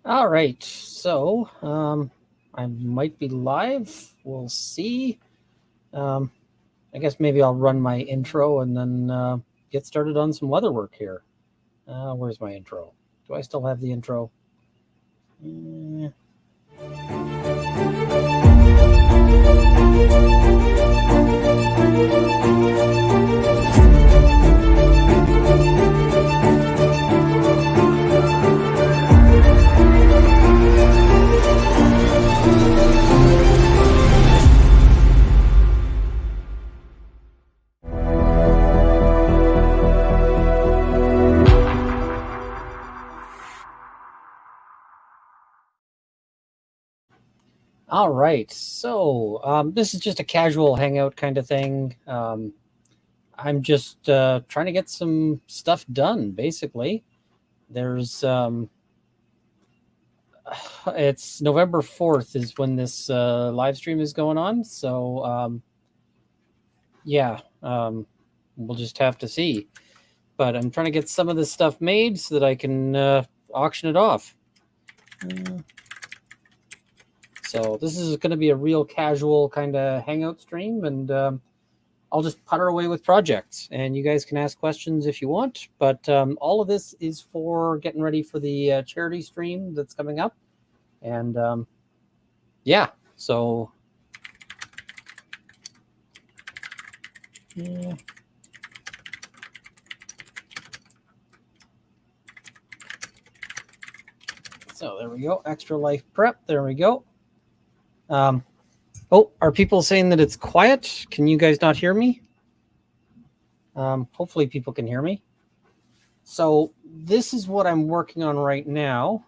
All right, so I might be live. We'll see. I guess maybe I'll run my intro and then get started on some leatherwork here. Where's my intro? Do I still have the intro? Eh. All right, so this is just a casual hangout kind of thing. I'm just trying to get some stuff done, basically. There's it's November 4th is when this live stream is going on. So, yeah, we'll just have to see. But I'm trying to get some of this stuff made so that I can auction it off. So this is going to be a real casual kind of hangout stream, and I'll just putter away with projects, and you guys can ask questions if you want. But all of this is for getting ready for the charity stream that's coming up, and yeah, so yeah. So there we go. Extra life prep. There we go. Oh, are people saying that it's quiet? Can you guys not hear me? Hopefully people can hear me. So this is what I'm working on right now.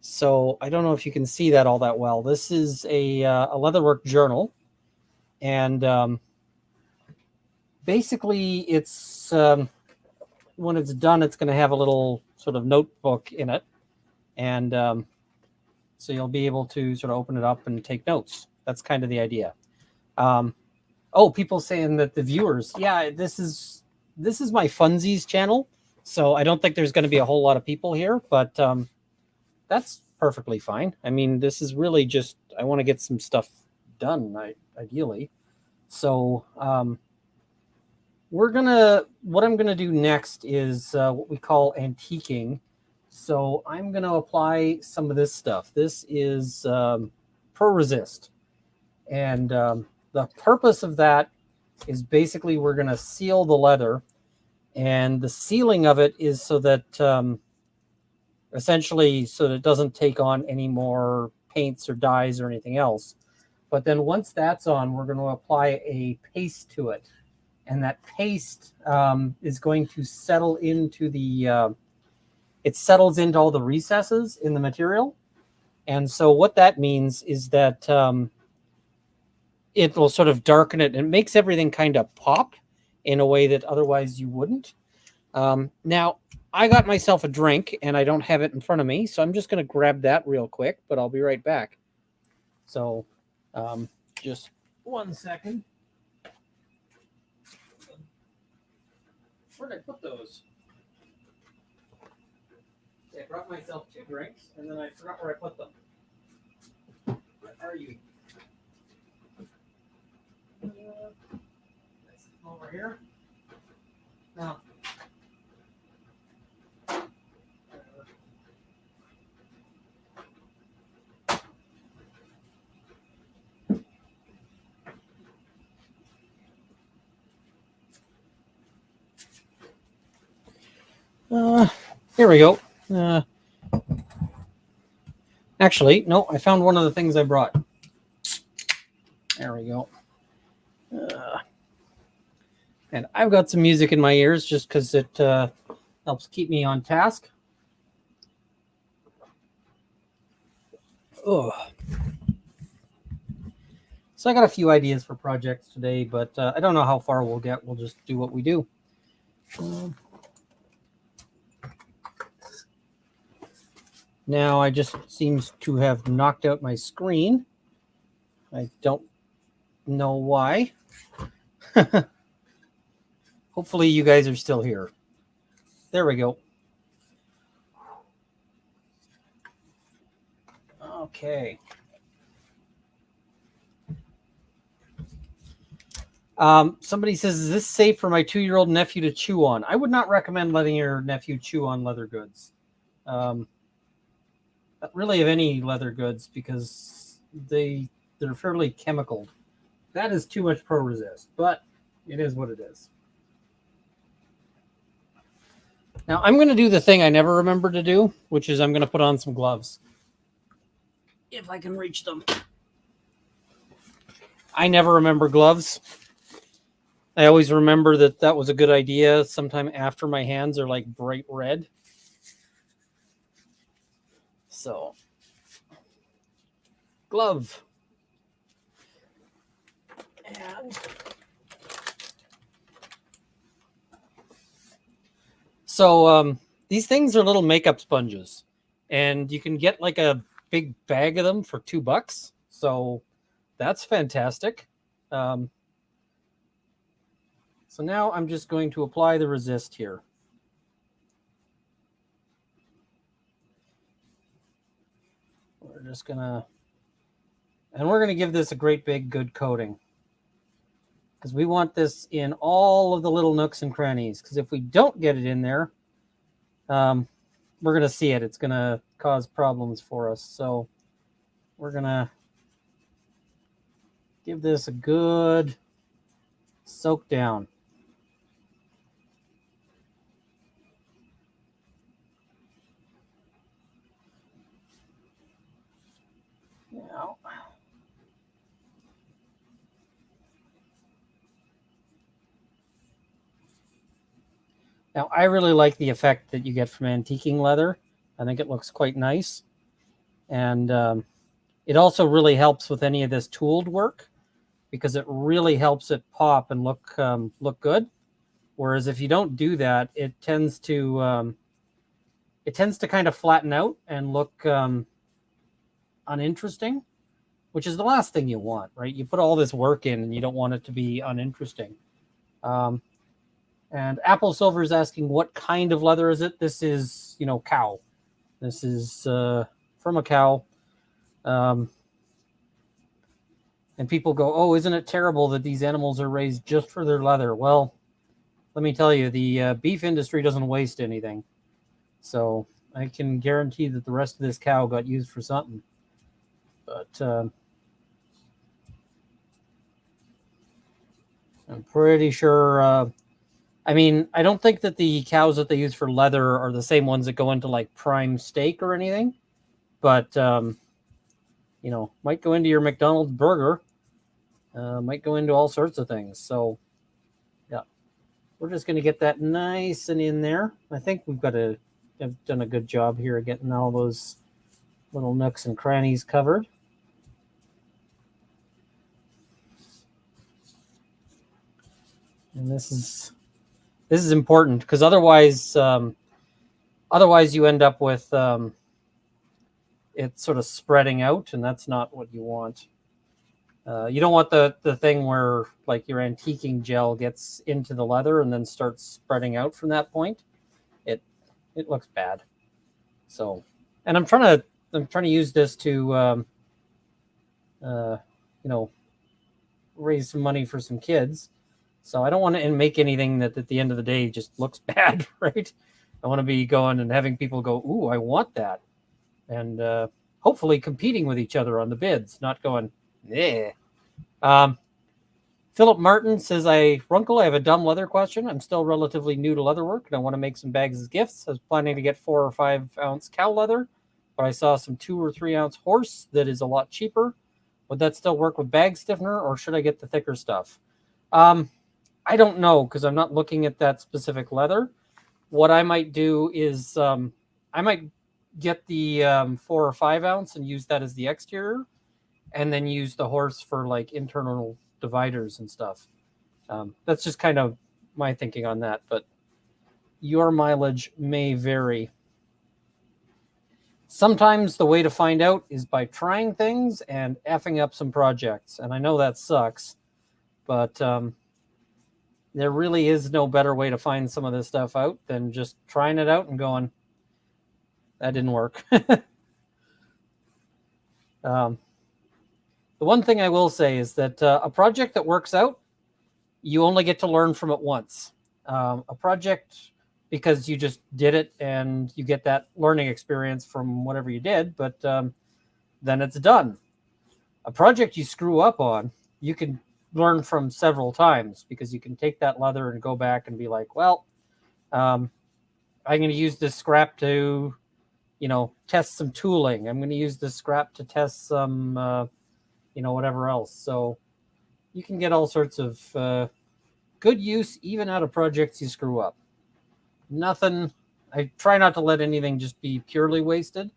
So I don't know if you can see that all that well. This is a Leatherwork journal. And basically it's when it's done, it's going to have a little sort of notebook in it. And so you'll be able to sort of open it up and take notes. That's kind of the idea. Oh, people saying that the viewers, yeah, this is my funsies channel. So I don't think there's going to be a whole lot of people here, but that's perfectly fine. I mean, this is really just, I want to get some stuff done, ideally. So what I'm going to do next is what we call antiquing. So I'm going to apply some of this stuff. This is pro-resist. And the purpose of that is basically we're going to seal the leather. And the sealing of it is so that essentially so that it doesn't take on any more paints or dyes or anything else. But then once that's on, we're going to apply a paste to it. And that paste is going to settle into it settles into all the recesses in the material. And so what that means is that it will sort of darken it and makes everything kind of pop in a way that otherwise you wouldn't. Now, I got myself a drink and I don't have it in front of me, so I'm just going to grab that real quick, but I'll be right back. So just 1 second. Where did I put those? I brought myself 2 drinks and then I forgot where I put them. Where are you? Over here. Now. Here we go. Actually, no, I found one of the things I brought. There we go. And I've got some music in my ears just because it helps keep me on task. Oh. So I got a few ideas for projects today, but I don't know how far we'll get. We'll just do what we do. Now I just seems to have knocked out my screen. I don't know why. Hopefully you guys are still here. There we go. Okay. Somebody says, is this safe for my 2-year-old nephew to chew on? I would not recommend letting your nephew chew on leather goods. Really of any leather goods, because they're fairly chemical. That is too much pro resist, but it is what it is. Now I'm going to do the thing I never remember to do, which is I'm going to put on some gloves. If I can reach them. I never remember gloves. I always remember that was a good idea sometime after my hands are like bright red. So, glove. And so these things are little makeup sponges, and you can get like a big bag of them for $2. So that's fantastic. So now I'm just going to apply the resist here. We're just gonna give this a great big good coating, because we want this in all of the little nooks and crannies. Because if we don't get it in there, we're gonna see it. It's gonna cause problems for us. So we're gonna give this a good soak down. Now, I really like the effect that you get from antiquing leather. I think it looks quite nice. And it also really helps with any of this tooled work, because it really helps it pop and look good. Whereas if you don't do that, it tends to kind of flatten out and look uninteresting, which is the last thing you want, right? You put all this work in and you don't want it to be uninteresting. And Apple Silver is asking, what kind of leather is it? This is, cow. This is from a cow. And people go, oh, isn't it terrible that these animals are raised just for their leather? Well, let me tell you, the beef industry doesn't waste anything. So I can guarantee that the rest of this cow got used for something. But I'm pretty sure... I don't think that the cows that they use for leather are the same ones that go into like prime steak or anything, but might go into your McDonald's burger, might go into all sorts of things. So, yeah, we're just going to get that nice and in there. I think we've done a good job here of getting all those little nooks and crannies covered. And this is important, because otherwise you end up with it sort of spreading out, and that's not what you want. You don't want the thing where like your antiquing gel gets into the leather and then starts spreading out from that point. It looks bad. So, and I'm trying to use this to raise some money for some kids. So I don't want to make anything that at the end of the day just looks bad, right? I want to be going and having people go, ooh, I want that. And hopefully competing with each other on the bids, not going, yeah. Philip Martin says, Runkle, I have a dumb leather question. I'm still relatively new to leatherwork, and I want to make some bags as gifts. I was planning to get 4 or 5 ounce cow leather, but I saw some 2 or 3 ounce horse that is a lot cheaper. Would that still work with bag stiffener, or should I get the thicker stuff? I don't know, because I'm not looking at that specific leather. What I might do is I might get the 4 or 5 ounce and use that as the exterior, and then use the horse for like internal dividers and stuff. That's just kind of my thinking on that, but your mileage may vary. Sometimes the way to find out is by trying things and effing up some projects. And I know that sucks, but there really is no better way to find some of this stuff out than just trying it out and going, that didn't work. The one thing I will say is that a project that works out, you only get to learn from it once. A project, because you just did it and you get that learning experience from whatever you did, but then it's done. A project you screw up on, you can learn from several times, because you can take that leather and go back and be like, well, I'm going to use this scrap to, test some tooling. I'm going to use this scrap to test some, whatever else. So you can get all sorts of good use even out of projects you screw up. Nothing. I try not to let anything just be purely wasted,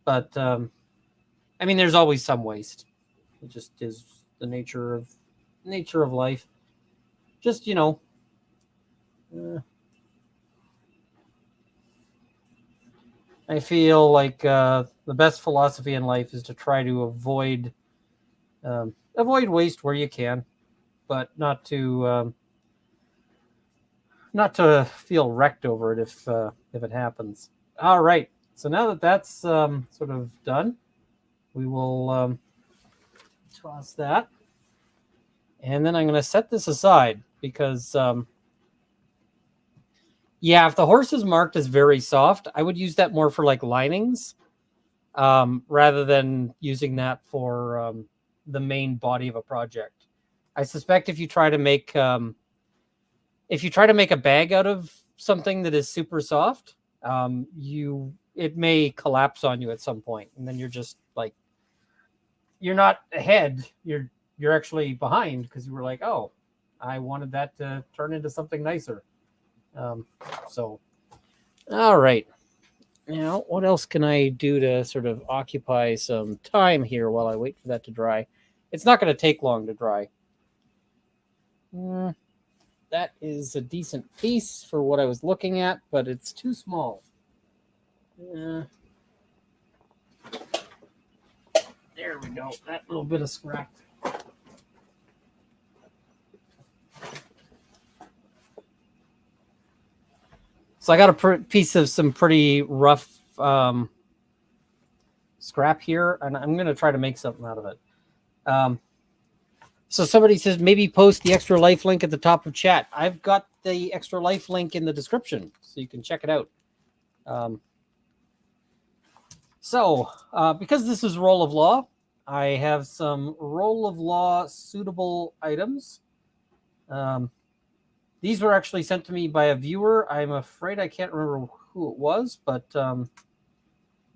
but there's always some waste. It just is the nature of life. Just I feel like the best philosophy in life is to try to avoid waste where you can, but not to feel wrecked over it if it happens. All right. So now that that's sort of done, we will toss that, and then I'm going to set this aside because. Yeah, if the horse is marked as very soft, I would use that more for like linings, rather than using that for the main body of a project. I suspect if you try to make a bag out of something that is super soft, it may collapse on you at some point, and then you're just like, you're not ahead, you're actually behind, because you were like, oh, I wanted that to turn into something nicer. All right. Now, what else can I do to sort of occupy some time here while I wait for that to dry? It's not going to take long to dry. That is a decent piece for what I was looking at, but it's too small. There we go. That little bit of scrap. So I got a piece of some pretty rough scrap here, and I'm going to try to make something out of it. So somebody says maybe post the Extra Life link at the top of chat. I've got the Extra Life link in the description, so you can check it out. Because this is Roll of Law, I have some Roll of Law suitable items. These were actually sent to me by a viewer. I'm afraid I can't remember who it was, but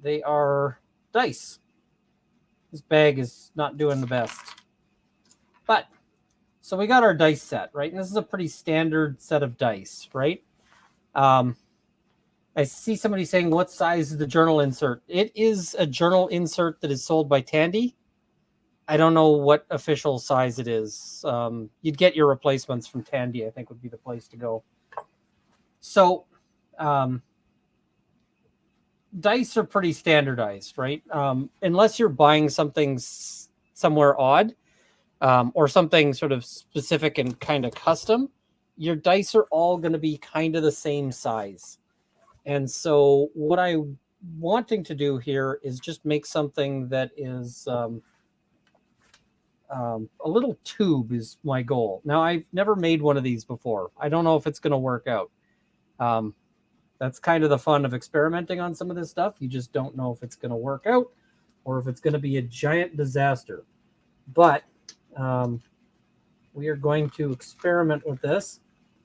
they are dice. This bag is not doing the best. But, so we got our dice set, right? And this is a pretty standard set of dice, right? I see somebody saying, what size is the journal insert? It is a journal insert that is sold by Tandy. I don't know what official size it is. You'd get your replacements from Tandy, I think would be the place to go. So, dice are pretty standardized, right? Unless you're buying something somewhere odd, or something sort of specific and kind of custom, your dice are all going to be kind of the same size. And so what I'm wanting to do here is just make something that is a little tube is my goal. Now, I've never made one of these before. I don't know if it's going to work out. That's kind of the fun of experimenting on some of this stuff. You just don't know if it's going to work out or if it's going to be a giant disaster. But we are going to experiment with this.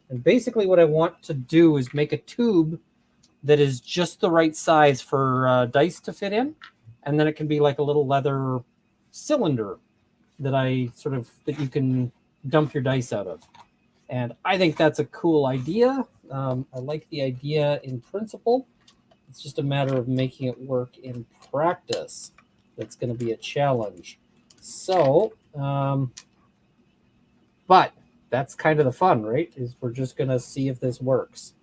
And basically what I want to do is make a tube that is just the right size for dice to fit in. And then it can be like a little leather cylinder that you can dump your dice out of. And I think that's a cool idea. I like the idea in principle. It's just a matter of making it work in practice. That's going to be a challenge. So, but that's kind of the fun, right? Is we're just going to see if this works.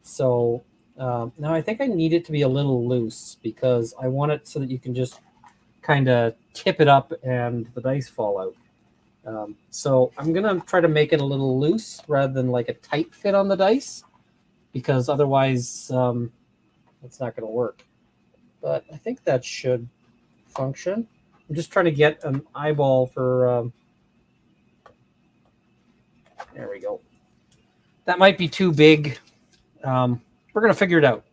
So now I think I need it to be a little loose because I want it so that you can just kind of tip it up and the dice fall out. So I'm going to try to make it a little loose rather than like a tight fit on the dice, because otherwise it's not going to work. But I think that should function. I'm just trying to get an eyeball for, there we go. That might be too big. We're going to figure it out.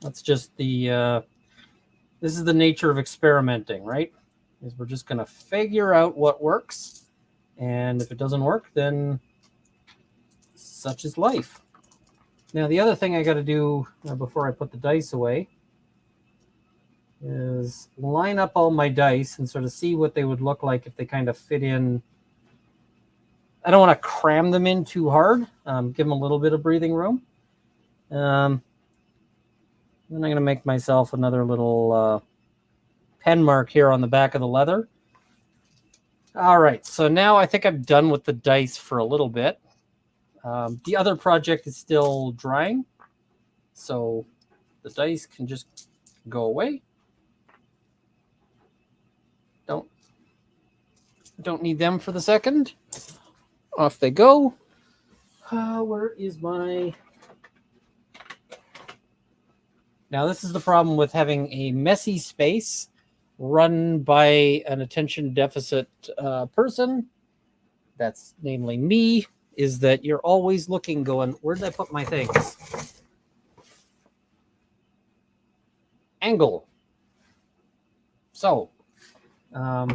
That's just the, this is the nature of experimenting, right? Is we're just going to figure out what works. And if it doesn't work, then such is life. Now, the other thing I got to do before I put the dice away is line up all my dice and sort of see what they would look like if they kind of fit in. I don't want to cram them in too hard. Give them a little bit of breathing room. Then I'm going to make myself another little pen mark here on the back of the leather. All right, so now I think I'm done with the dice for a little bit. The other project is still drying, so the dice can just go away. Don't need them for the second. Off they go. Where is my... Now, this is the problem with having a messy space run by an attention deficit person. That's namely me, is that you're always looking, going, where did I put my things? Angle. So, now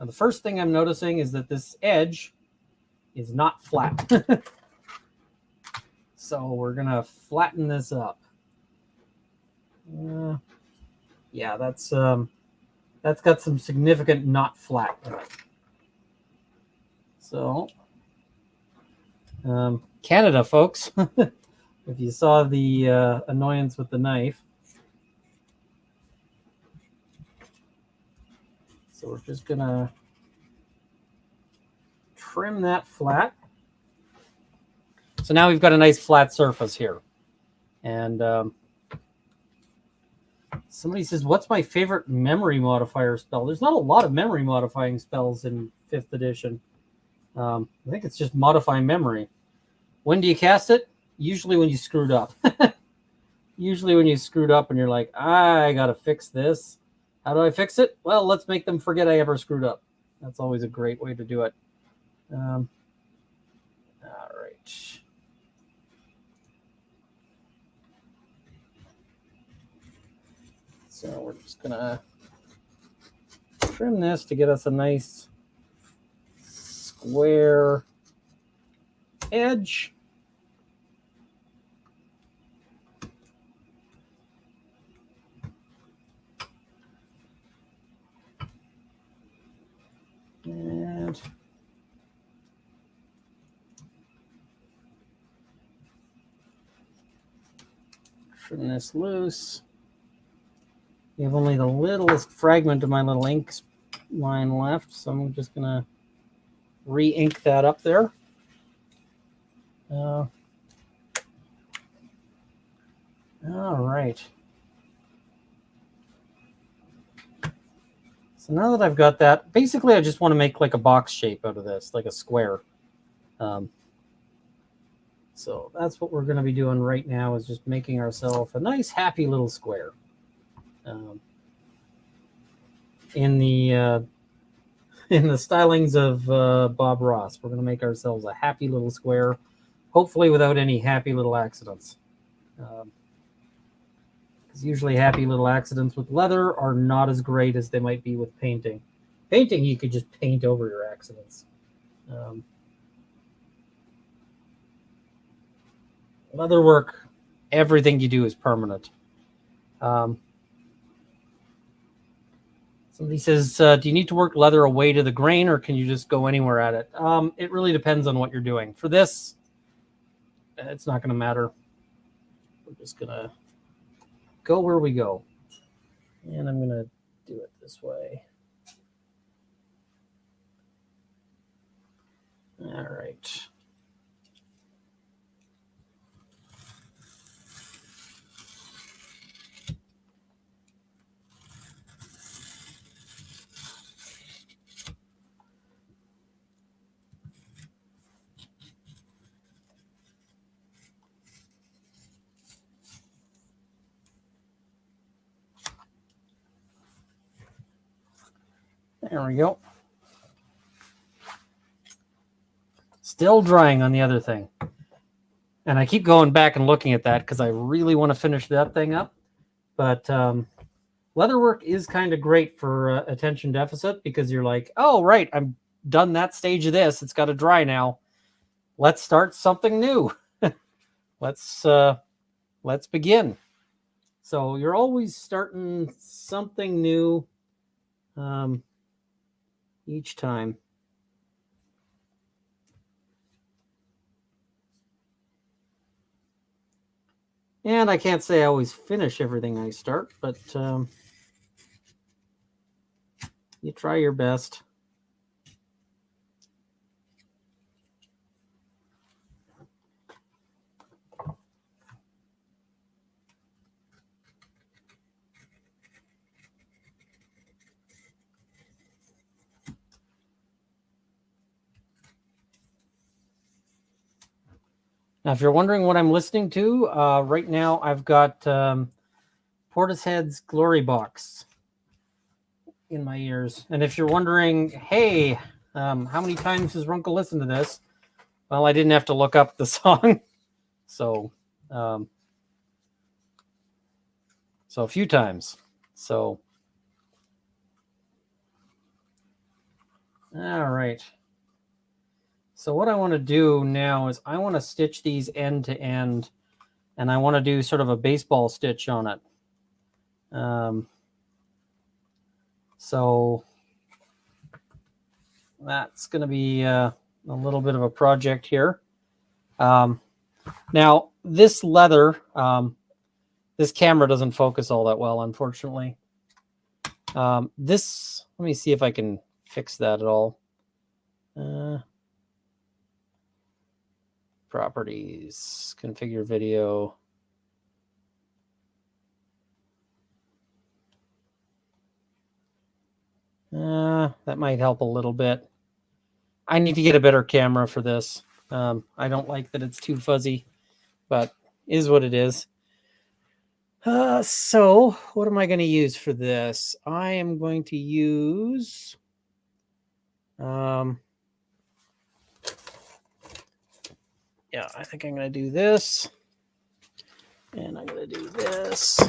the first thing I'm noticing is that this edge is not flat. So we're going to flatten this up. Yeah, that's got some significant not flat in it. So, Canada, folks, if you saw the annoyance with the knife. So we're just going to trim that flat. So now we've got a nice flat surface here. And somebody says, what's my favorite memory modifier spell? There's not a lot of memory modifying spells in 5th edition. I think it's just modify memory. When do you cast it? Usually when you screwed up. Usually when you screwed up and you're like, I got to fix this. How do I fix it? Well, let's make them forget I ever screwed up. That's always a great way to do it. All right. So we're just going to trim this to get us a nice square edge. And trim this loose. You have only the littlest fragment of my little ink line left, so I'm just going to re-ink that up there. All right. So now that I've got that, basically I just want to make like a box shape out of this, like a square. So that's what we're going to be doing right now, is just making ourselves a nice, happy little square. In the stylings of Bob Ross, we're going to make ourselves a happy little square, hopefully without any happy little accidents. Because usually happy little accidents with leather are not as great as they might be with painting. Painting, you could just paint over your accidents. Leatherwork, everything you do is permanent. Somebody says, do you need to work leather away to the grain, or can you just go anywhere at it? It really depends on what you're doing. For this, it's not going to matter. We're just going to go where we go. And I'm going to do it this way. All right. There we go. Still drying on the other thing. And I keep going back and looking at that because I really want to finish that thing up. But Leatherwork is kind of great for attention deficit because you're like, oh, right, I'm done that stage of this. It's got to dry now. Let's start something new. Let's begin. So you're always starting something new each time. And I can't say I always finish everything I start, but you try your best. Now, if you're wondering what I'm listening to, right now I've got Portishead's Glory Box in my ears. And if you're wondering, hey, how many times has Runkle listened to this? Well, I didn't have to look up the song. So a few times. So, all right. So what I want to do now is I want to stitch these end to end, and I want to do sort of a baseball stitch on it. So that's going to be a little bit of a project here. Now, this leather, this camera doesn't focus all that well, unfortunately. Let me see if I can fix that at all. Properties, configure video. That might help a little bit. I need to get a better camera for this. I don't like that it's too fuzzy, but is what it is. So what am I going to use for this? I am going to use yeah, I think I'm going to do this, and I'm going to do this.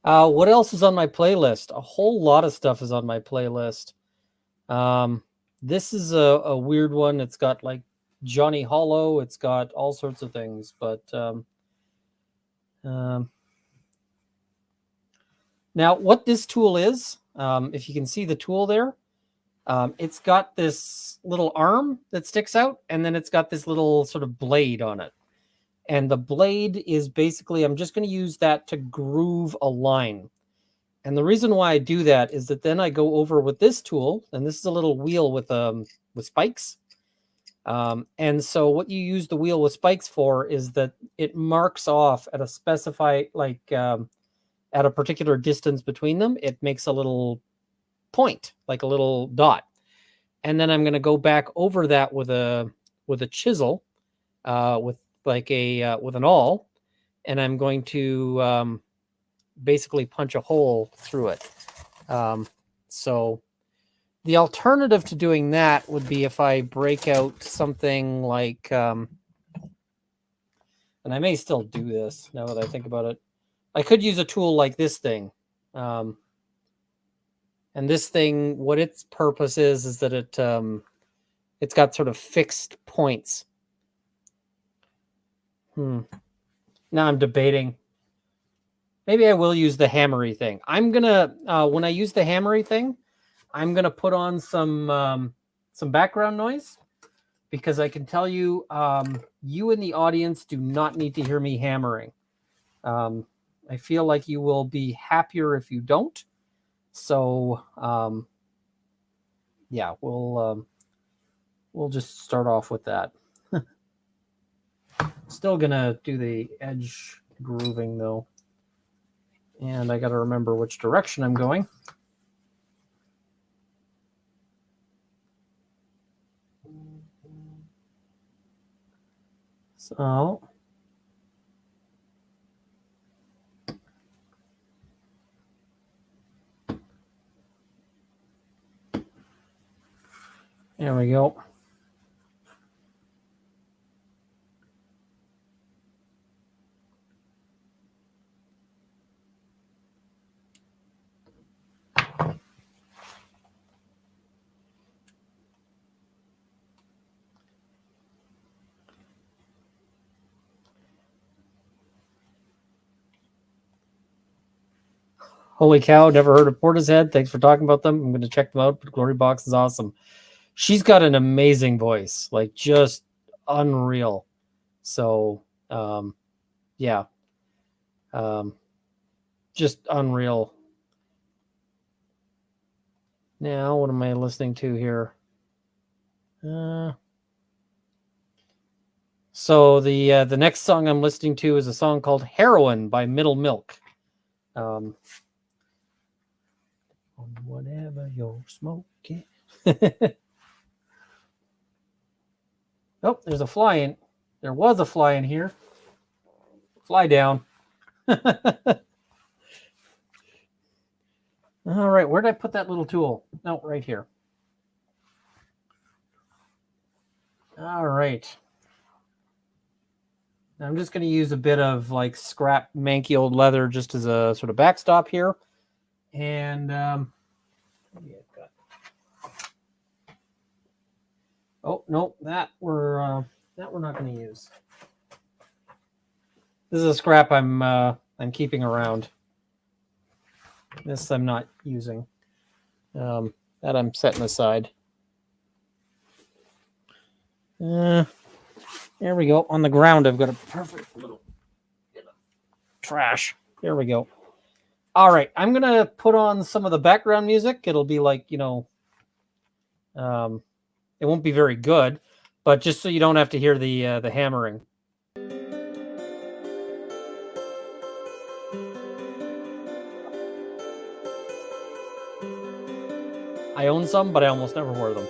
What else is on my playlist? A whole lot of stuff is on my playlist. This is a weird one. It's got like Johnny Hollow. It's got all sorts of things. But now what this tool is, if you can see the tool there, it's got this little arm that sticks out, and then it's got this little sort of blade on it. And the blade is basically, I'm just going to use that to groove a line. And the reason why I do that is that then I go over with this tool, and this is a little wheel with spikes. And so what you use the wheel with spikes for is that it marks off at a specified, like at a particular distance between them. It makes a little point, like a little dot. And then I'm going to go back over that with a chisel, with an awl, and I'm going to basically punch a hole through it. So the alternative to doing that would be if I break out something like, and I may still do this now that I think about it. I could use a tool like this thing. And this thing, what its purpose is that it's got sort of fixed points. Now I'm debating. Maybe I will use the hammery thing. I'm gonna when I use the hammery thing, I'm gonna put on some background noise, because I can tell you, you in the audience do not need to hear me hammering. I feel like you will be happier if you don't. So yeah, we'll just start off with that. Still gonna do the edge grooving though. And I got to remember which direction I'm going. So So there we go. Holy cow, never heard of Portishead. Thanks for talking about them. I'm going to check them out, but Glory Box is awesome. She's got an amazing voice, like just unreal. So, yeah. Just unreal. Now, what am I listening to here? So the next song I'm listening to is a song called Heroin by Middle Milk. Whatever you're smoking. Oh, there's a fly in. There was a fly in here. Fly down. All right, where did I put that little tool? No, right here. All right. I'm just going to use a bit of like scrap manky old leather just as a sort of backstop here. And oh no, that we're not going to use. This is a scrap I'm keeping around. This I'm not using. That I'm setting aside. There we go. On the ground, I've got a perfect little bit of trash. There we go. All right, I'm gonna put on some of the background music. It'll be like, it won't be very good, but just so you don't have to hear the hammering. I own some, but I almost never wear them.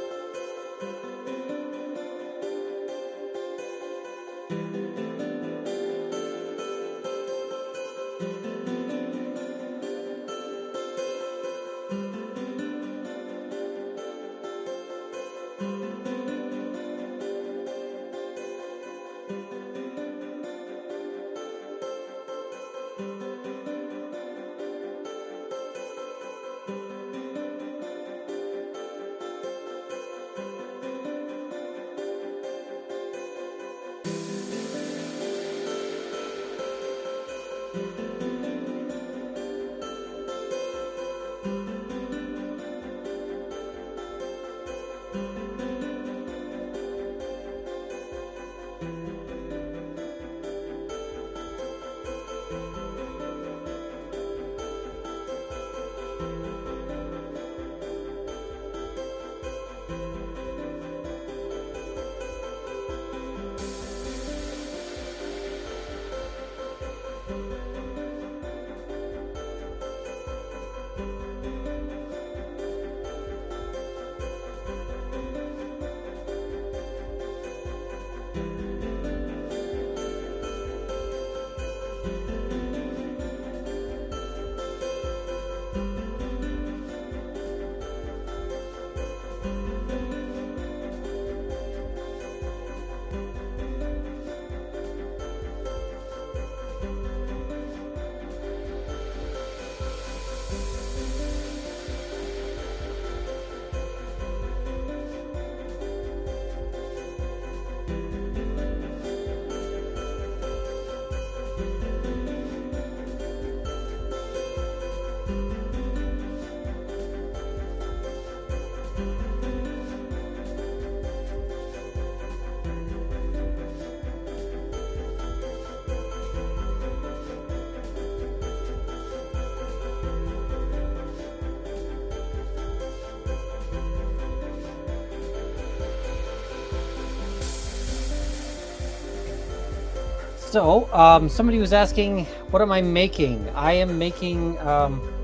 So, somebody was asking, what am I making? I am making,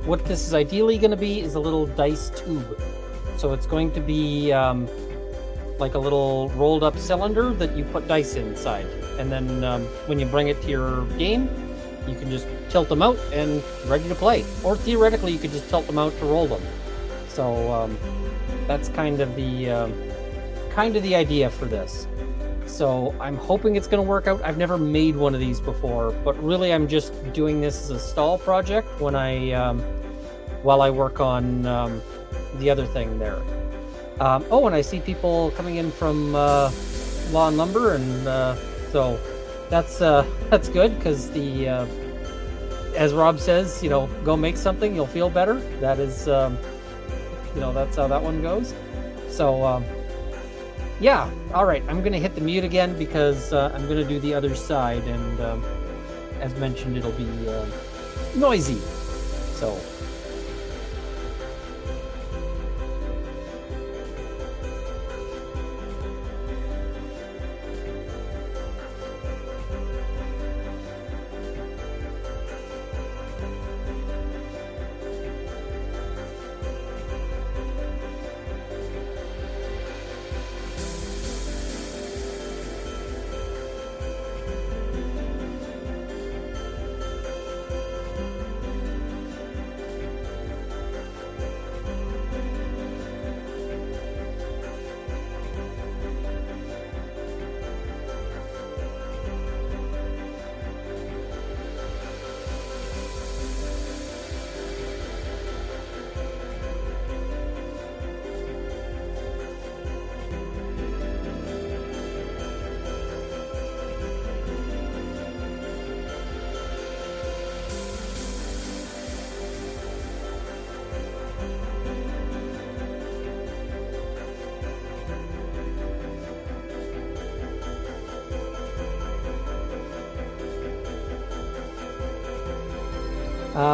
what this is ideally going to be is a little dice tube. So it's going to be like a little rolled up cylinder that you put dice inside. and then when you bring it to your game, you can just tilt them out and ready to play. Or theoretically, you could just tilt them out to roll them. So that's kind of the idea for this. So I'm hoping it's going to work out. I've never made one of these before, but really I'm just doing this as a stall project when while I work on the other thing there. Oh, and I see people coming in from Law and Lumber, and so that's good, because as Rob says, go make something, you'll feel better. That is, that's how that one goes. So yeah, all right, I'm gonna hit the mute again because I'm gonna do the other side, and as mentioned, it'll be noisy. So.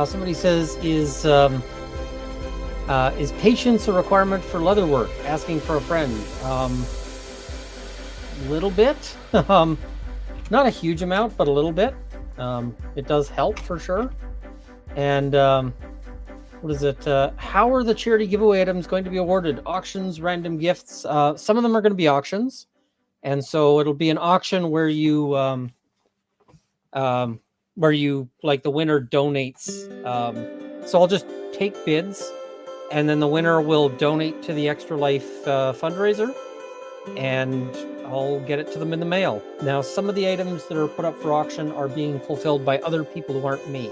Somebody says, is patience a requirement for leatherwork? Asking for a friend. Little bit. Not a huge amount, but a little bit. It does help for sure. And what is it? How are the charity giveaway items going to be awarded? Auctions, random gifts. Some of them are going to be auctions, and so it'll be an auction where you like the winner donates. So I'll just take bids, and then the winner will donate to the Extra Life fundraiser, and I'll get it to them in the mail. Now, some of the items that are put up for auction are being fulfilled by other people who aren't me,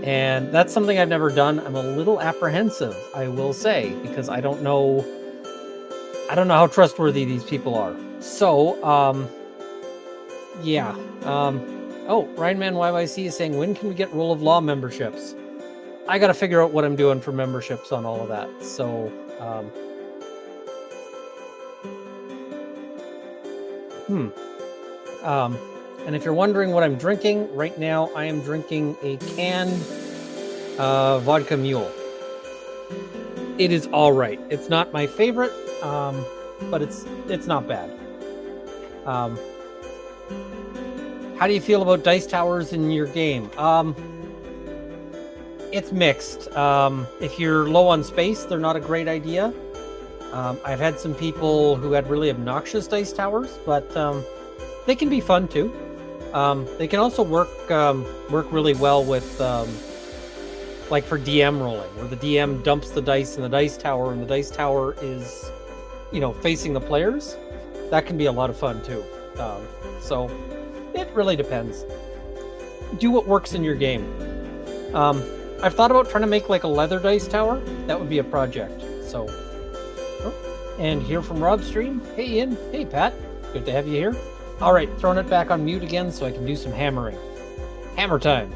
and that's something I've never done. I'm a little apprehensive, I will say, because I don't know how trustworthy these people are. So yeah. Oh, Ryanman YYC is saying, when can we get Rule of Law memberships? I got to figure out what I'm doing for memberships on all of that. So, and if you're wondering what I'm drinking right now, I am drinking a canned vodka mule. It is all right. It's not my favorite, but it's not bad. How do you feel about dice towers in your game? It's mixed. If you're low on space, they're not a great idea. I've had some people who had really obnoxious dice towers, but they can be fun too. They can also work really well with like for DM rolling, where the DM dumps the dice in the dice tower, and the dice tower is, facing the players. That can be a lot of fun too. So it really depends. Do what works in your game. I've thought about trying to make like a leather dice tower. That would be a project. So, and here from Rob Stream. Hey Ian. Hey Pat. Good to have you here. All right, throwing it back on mute again so I can do some hammering. Hammer time.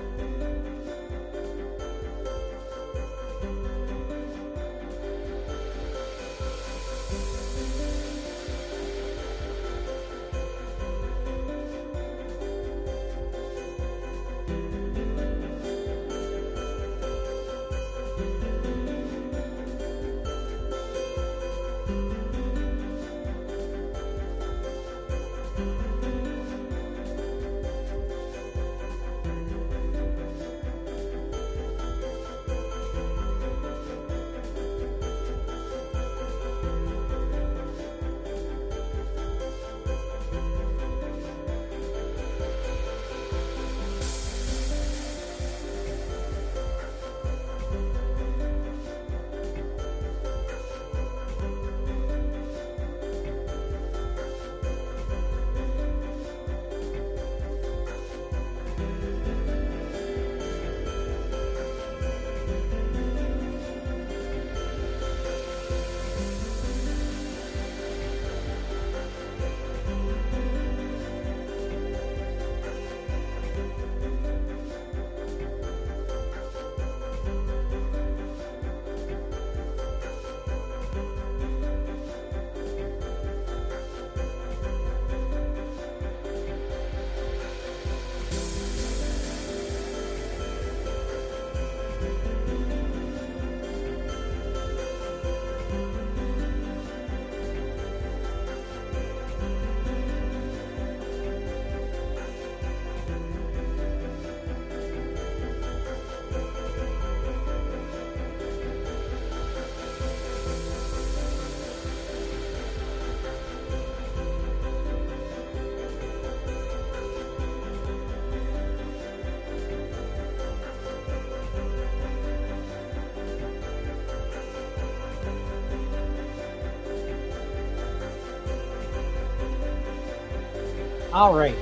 All right.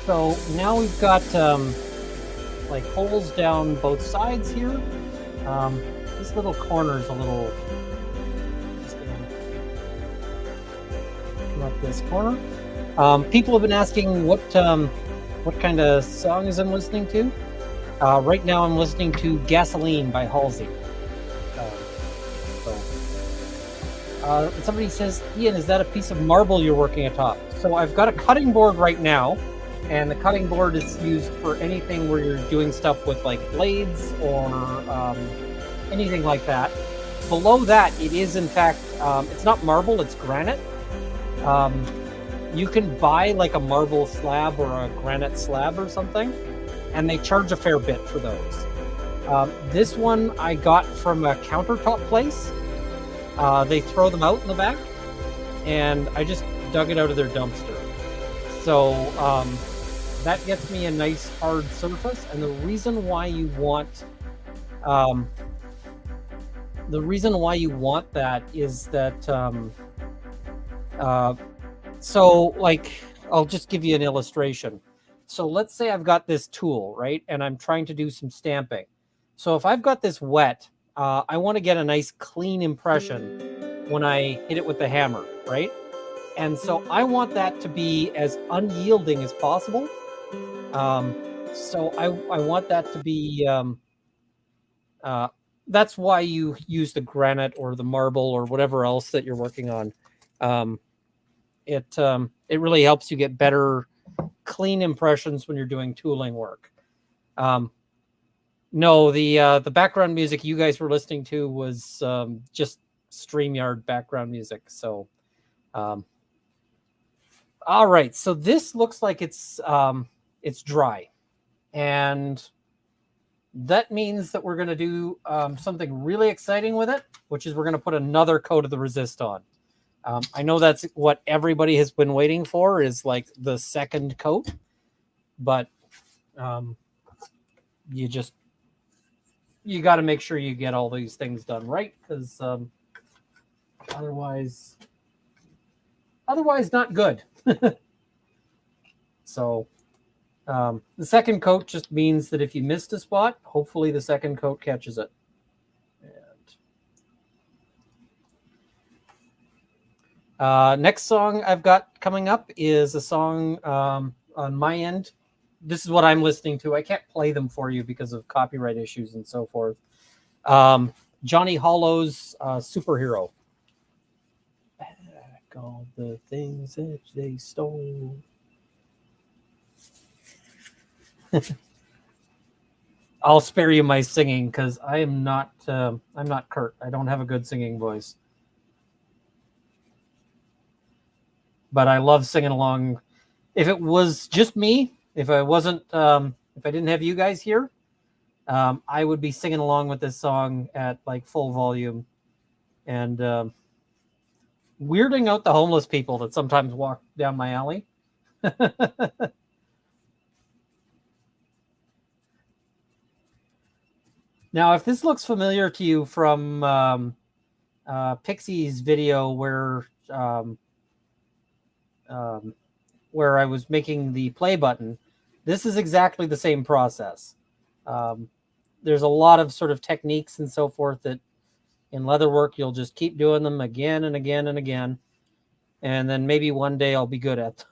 So now we've got like holes down both sides here. This little corner is a little. Just gonna come up this corner. People have been asking what kind of songs I'm listening to. Right now, I'm listening to "Gasoline" by Halsey. Somebody says, "Ian, is that a piece of marble you're working atop?" So I've got a cutting board right now, and the cutting board is used for anything where you're doing stuff with like blades or anything like that. Below that, it is in fact, it's not marble, it's granite. You can buy like a marble slab or a granite slab or something, and they charge a fair bit for those. This one I got from a countertop place. They throw them out in the back, and I just dug it out of their dumpster. So that gets me a nice hard surface. And the reason why you want that is that so like I'll just give you an illustration. So let's say I've got this tool, right, and I'm trying to do some stamping. So if I've got this wet, I want to get a nice clean impression when I hit it with the hammer, right? And so I want that to be as unyielding as possible. So I want that to be, that's why you use the granite or the marble or whatever else that you're working on. It really helps you get better clean impressions when you're doing tooling work. No, the background music you guys were listening to was just StreamYard background music. So, all right. So this looks like it's dry, and that means that we're going to do something really exciting with it, which is we're going to put another coat of the resist on. I know that's what everybody has been waiting for, is like the second coat, but you got to make sure you get all these things done right, because otherwise not good. So the second coat just means that if you missed a spot, hopefully the second coat catches it. Next song I've got coming up is a song on my end. This is what I'm listening to. I can't play them for you because of copyright issues and so forth. Johnny Hollow's Superhero. Back all the things that they stole. I'll spare you my singing because I'm not Kurt. I don't have a good singing voice. But I love singing along. If it was just me, if I didn't have you guys here, I would be singing along with this song at like full volume, and weirding out the homeless people that sometimes walk down my alley. Now, if this looks familiar to you from Pixie's video where I was making the play button, this is exactly the same process. There's a lot of sort of techniques and so forth that in Leatherwork, you'll just keep doing them again and again and again. And then maybe one day I'll be good at them.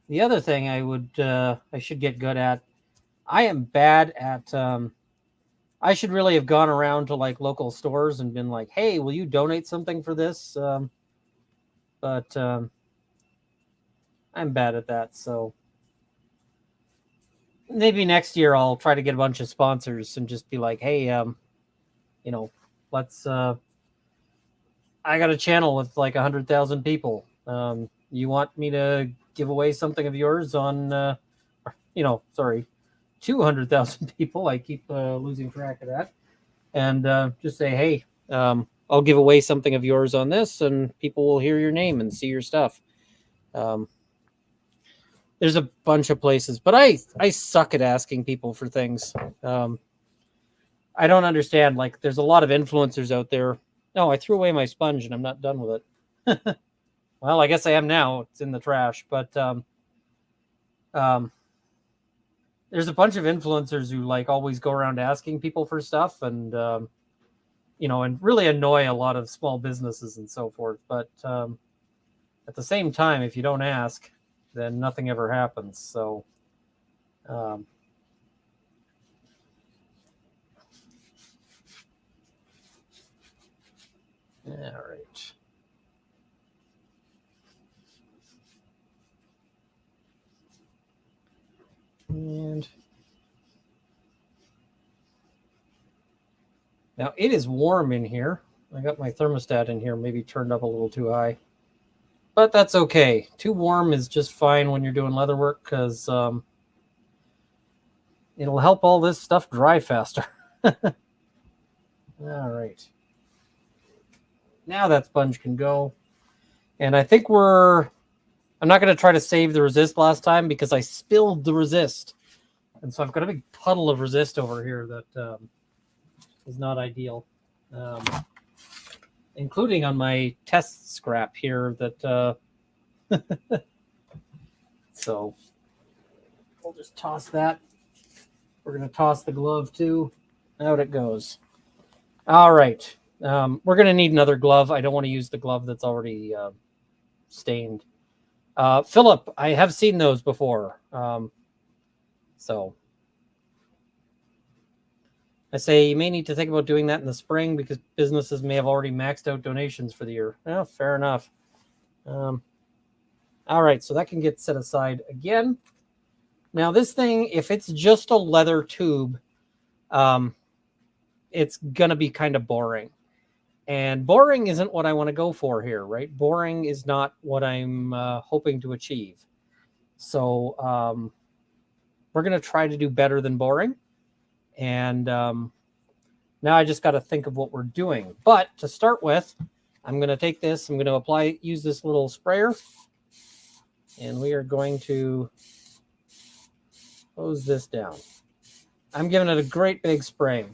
The other thing I should get good at, I am bad at, I should really have gone around to like local stores and been like, hey, will you donate something for this? But I'm bad at that. So maybe next year I'll try to get a bunch of sponsors and just be like, hey, let's, I got a channel with like 100,000 people. You want me to give away something of yours on, 200,000 people. I keep losing track of that. And just say, hey, I'll give away something of yours on this, and people will hear your name and see your stuff. There's a bunch of places, but I suck at asking people for things. I don't understand. Like, there's a lot of influencers out there. No, I threw away my sponge and I'm not done with it. Well, I guess I am now. It's in the trash. But there's a bunch of influencers who like always go around asking people for stuff, and and really annoy a lot of small businesses and so forth. But at the same time, if you don't ask, then nothing ever happens. So all right. And now it is warm in here. I got my thermostat in here, maybe turned up a little too high. But that's okay. Too warm is just fine when you're doing leather work, because it'll help all this stuff dry faster. All right. Now that sponge can go. And I think I'm not going to try to save the resist last time because I spilled the resist. And so I've got a big puddle of resist over here that is not ideal. Including on my test scrap here that so we'll just toss that. We're going to toss the glove too. Out it goes. All right. We're going to need another glove. I don't want to use the glove that's already stained. Philip, I have seen those before. So I say you may need to think about doing that in the spring because businesses may have already maxed out donations for the year. Well, fair enough. All right, so that can get set aside again. Now this thing, if it's just a leather tube, it's going to be kind of boring. And boring isn't what I want to go for here, right? Boring is not what I'm hoping to achieve. So we're going to try to do better than boring. And now I just got to think of what we're doing. But to start with, I'm going to take this. I'm going to use this little sprayer. And we are going to hose this down. I'm giving it a great big spray.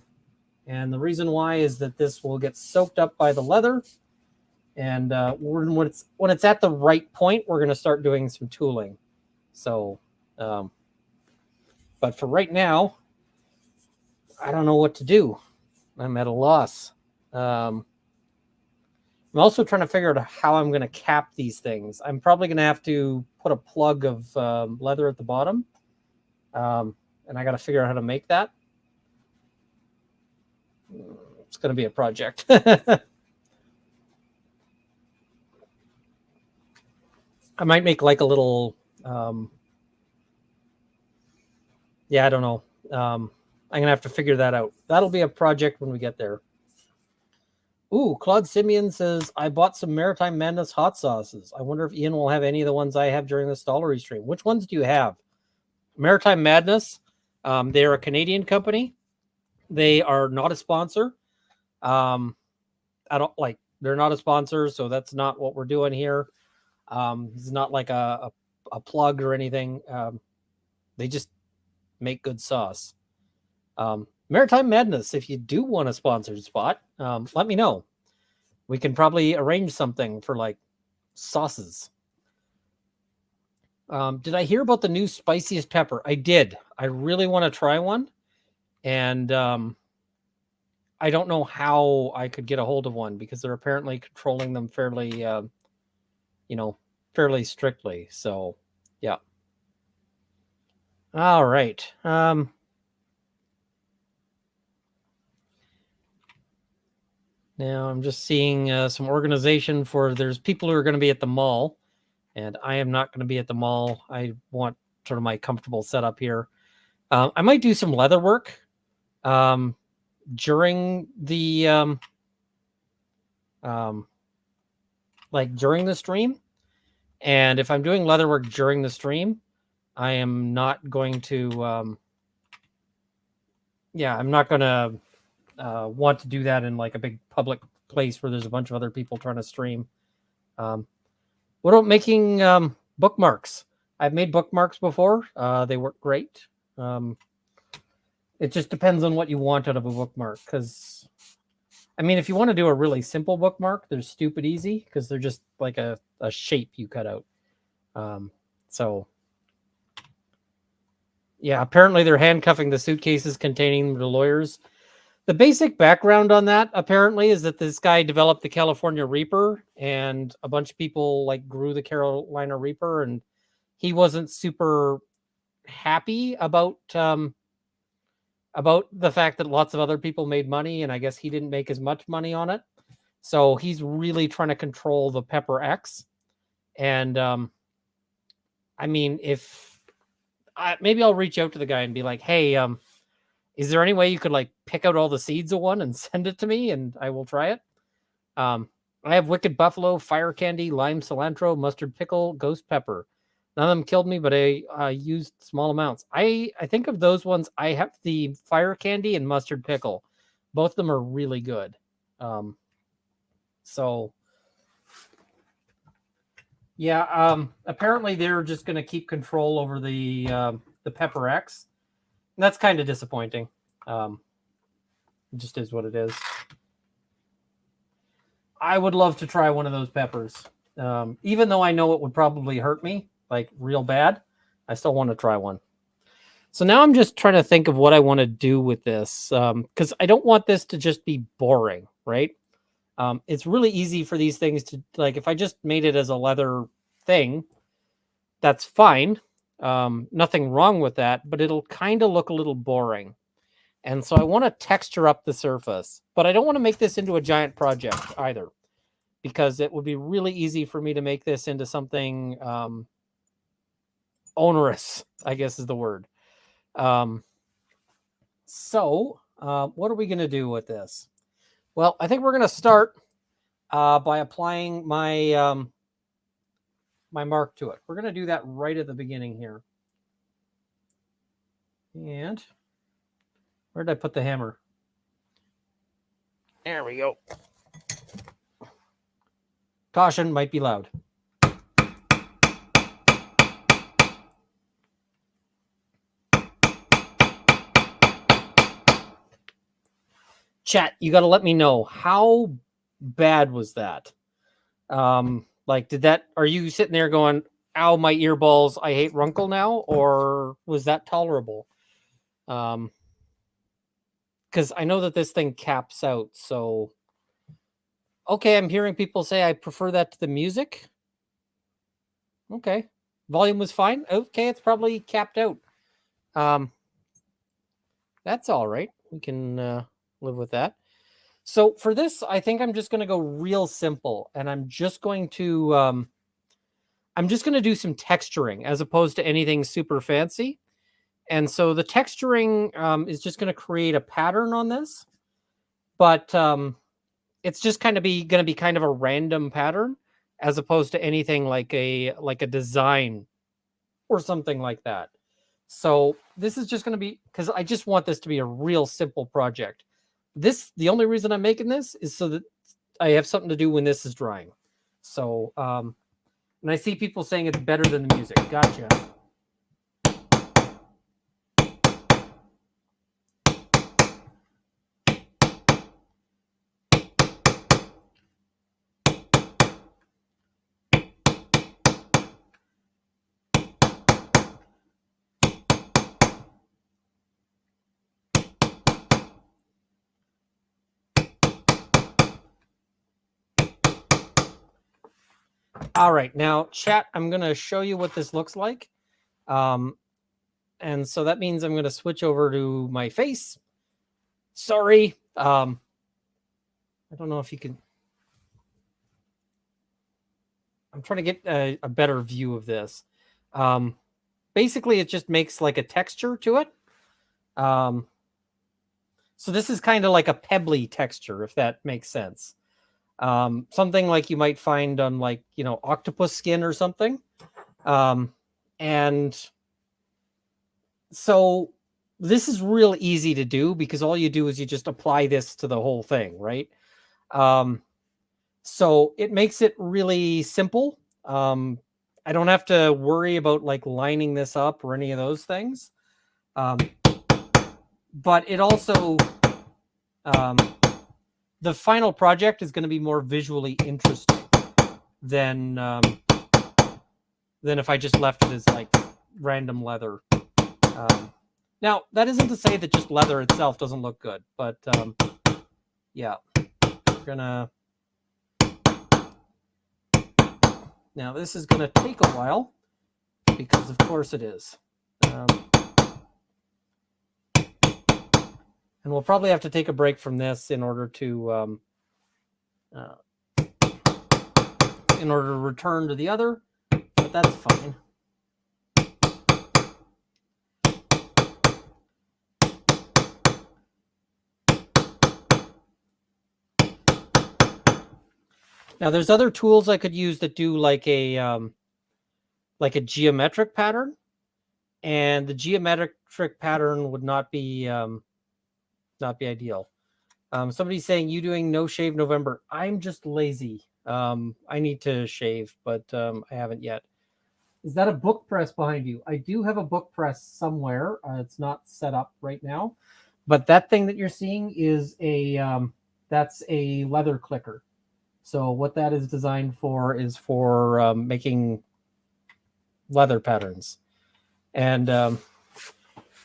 And the reason why is that this will get soaked up by the leather. And when it's at the right point, we're going to start doing some tooling. So, but for right now, I don't know what to do. I'm at a loss. I'm also trying to figure out how I'm going to cap these things. I'm probably going to have to put a plug of leather at the bottom. And I got to figure out how to make that. It's going to be a project. I might make like a little, I don't know. I'm going to have to figure that out. That'll be a project when we get there. Ooh, Claude Simeon says, I bought some Maritime Madness hot sauces. I wonder if Ian will have any of the ones I have during the Stollery stream. Which ones do you have? Maritime Madness. They're a Canadian company. They are not a sponsor. They're not a sponsor, so that's not what we're doing here. It's not like a plug or anything. They just make good sauce. Maritime Madness, if you do want a sponsored spot, let me know. We can probably arrange something for like sauces. Did I hear about the new spiciest pepper? I did. I really want to try one. And I don't know how I could get a hold of one because they're apparently controlling them fairly, fairly strictly. So, yeah. All right. Now I'm just seeing some organization there's people who are going to be at the mall, and I am not going to be at the mall. I want sort of my comfortable setup here. I might do some leather work during the during the stream. And if I'm doing leather work during the stream, I am not going to I'm not going to want to do that in like a big public place where there's a bunch of other people trying to stream. What about making bookmarks? I've made bookmarks before. They work great. It just depends on what you want out of a bookmark. Because, I mean, if you want to do a really simple bookmark, they're stupid easy because they're just like a shape you cut out. So, yeah, apparently they're handcuffing the suitcases containing the lawyers. The basic background on that apparently is that this guy developed the California Reaper, and a bunch of people like grew the Carolina Reaper, and he wasn't super happy about the fact that lots of other people made money, and I guess he didn't make as much money on it. So he's really trying to control the Pepper X. And I mean, if maybe I'll reach out to the guy and be like, hey, is there any way you could like pick out all the seeds of one and send it to me and I will try it? I have Wicked Buffalo, Fire Candy, Lime Cilantro, Mustard Pickle, Ghost Pepper. None of them killed me, but I used small amounts. I think of those ones, I have the Fire Candy and Mustard Pickle. Both of them are really good. So, yeah, apparently they're just going to keep control over the Pepper X. And that's kind of disappointing. It just is what it is. I would love to try one of those peppers. Even though I know it would probably hurt me, like real bad, I still want to try one. So now I'm just trying to think of what I want to do with this, because I don't want this to just be boring, right? It's really easy for these things to, like, if I just made it as a leather thing, that's fine. Nothing wrong with that, but it'll kind of look a little boring. And so I want to texture up the surface, but I don't want to make this into a giant project either, because it would be really easy for me to make this into something onerous, I guess is the word. So what are we going to do with this? Well, I think we're going to start by applying my my mark to it. We're going to do that right at the beginning here. And where did I put the hammer? There we go. Caution, might be loud. Chat, you got to let me know, how bad was that? Like, did that, are you sitting there going, ow, my earballs, I hate Runkle now? Or was that tolerable? Because I know that this thing caps out. So, okay, I'm hearing people say I prefer that to the music. Okay, volume was fine. Okay, it's probably capped out. That's all right. We can live with that. So for this, I think I'm just going to go real simple, and I'm just going to do some texturing as opposed to anything super fancy. And so the texturing is just going to create a pattern on this, but it's just kind of going to be kind of a random pattern as opposed to anything like a design or something like that. So this is just going to be, because I just want this to be a real simple project. The only reason I'm making this is so that I have something to do when this is drying. So, and I see people saying it's better than the music. Gotcha. All right, now chat, I'm going to show you what this looks like. And so that means I'm going to switch over to my face. Sorry. I don't know if you can. I'm trying to get a better view of this. Basically, it just makes like a texture to it. So this is kind of like a pebbly texture, if that makes sense. Something like you might find on, like, you know, octopus skin or something. And so this is real easy to do because all you do is you just apply this to the whole thing, right? So it makes it really simple. I don't have to worry about like lining this up or any of those things. but it also, the final project is going to be more visually interesting than if I just left it as like random leather. Now, that isn't to say that just leather itself doesn't look good, but yeah, we're gonna. Now, this is going to take a while because, of course, it is. And we'll probably have to take a break from this in order to return to the other, but that's fine. Now, there's other tools I could use that do like a geometric pattern, and the geometric pattern would not be ideal. Somebody's saying, you doing no shave November? I'm just lazy. I need to shave, but I haven't yet. Is that a book press behind you? I do have a book press somewhere. It's not set up right now, but that thing that you're seeing is that's a leather clicker. So what that is designed for is for making leather patterns. And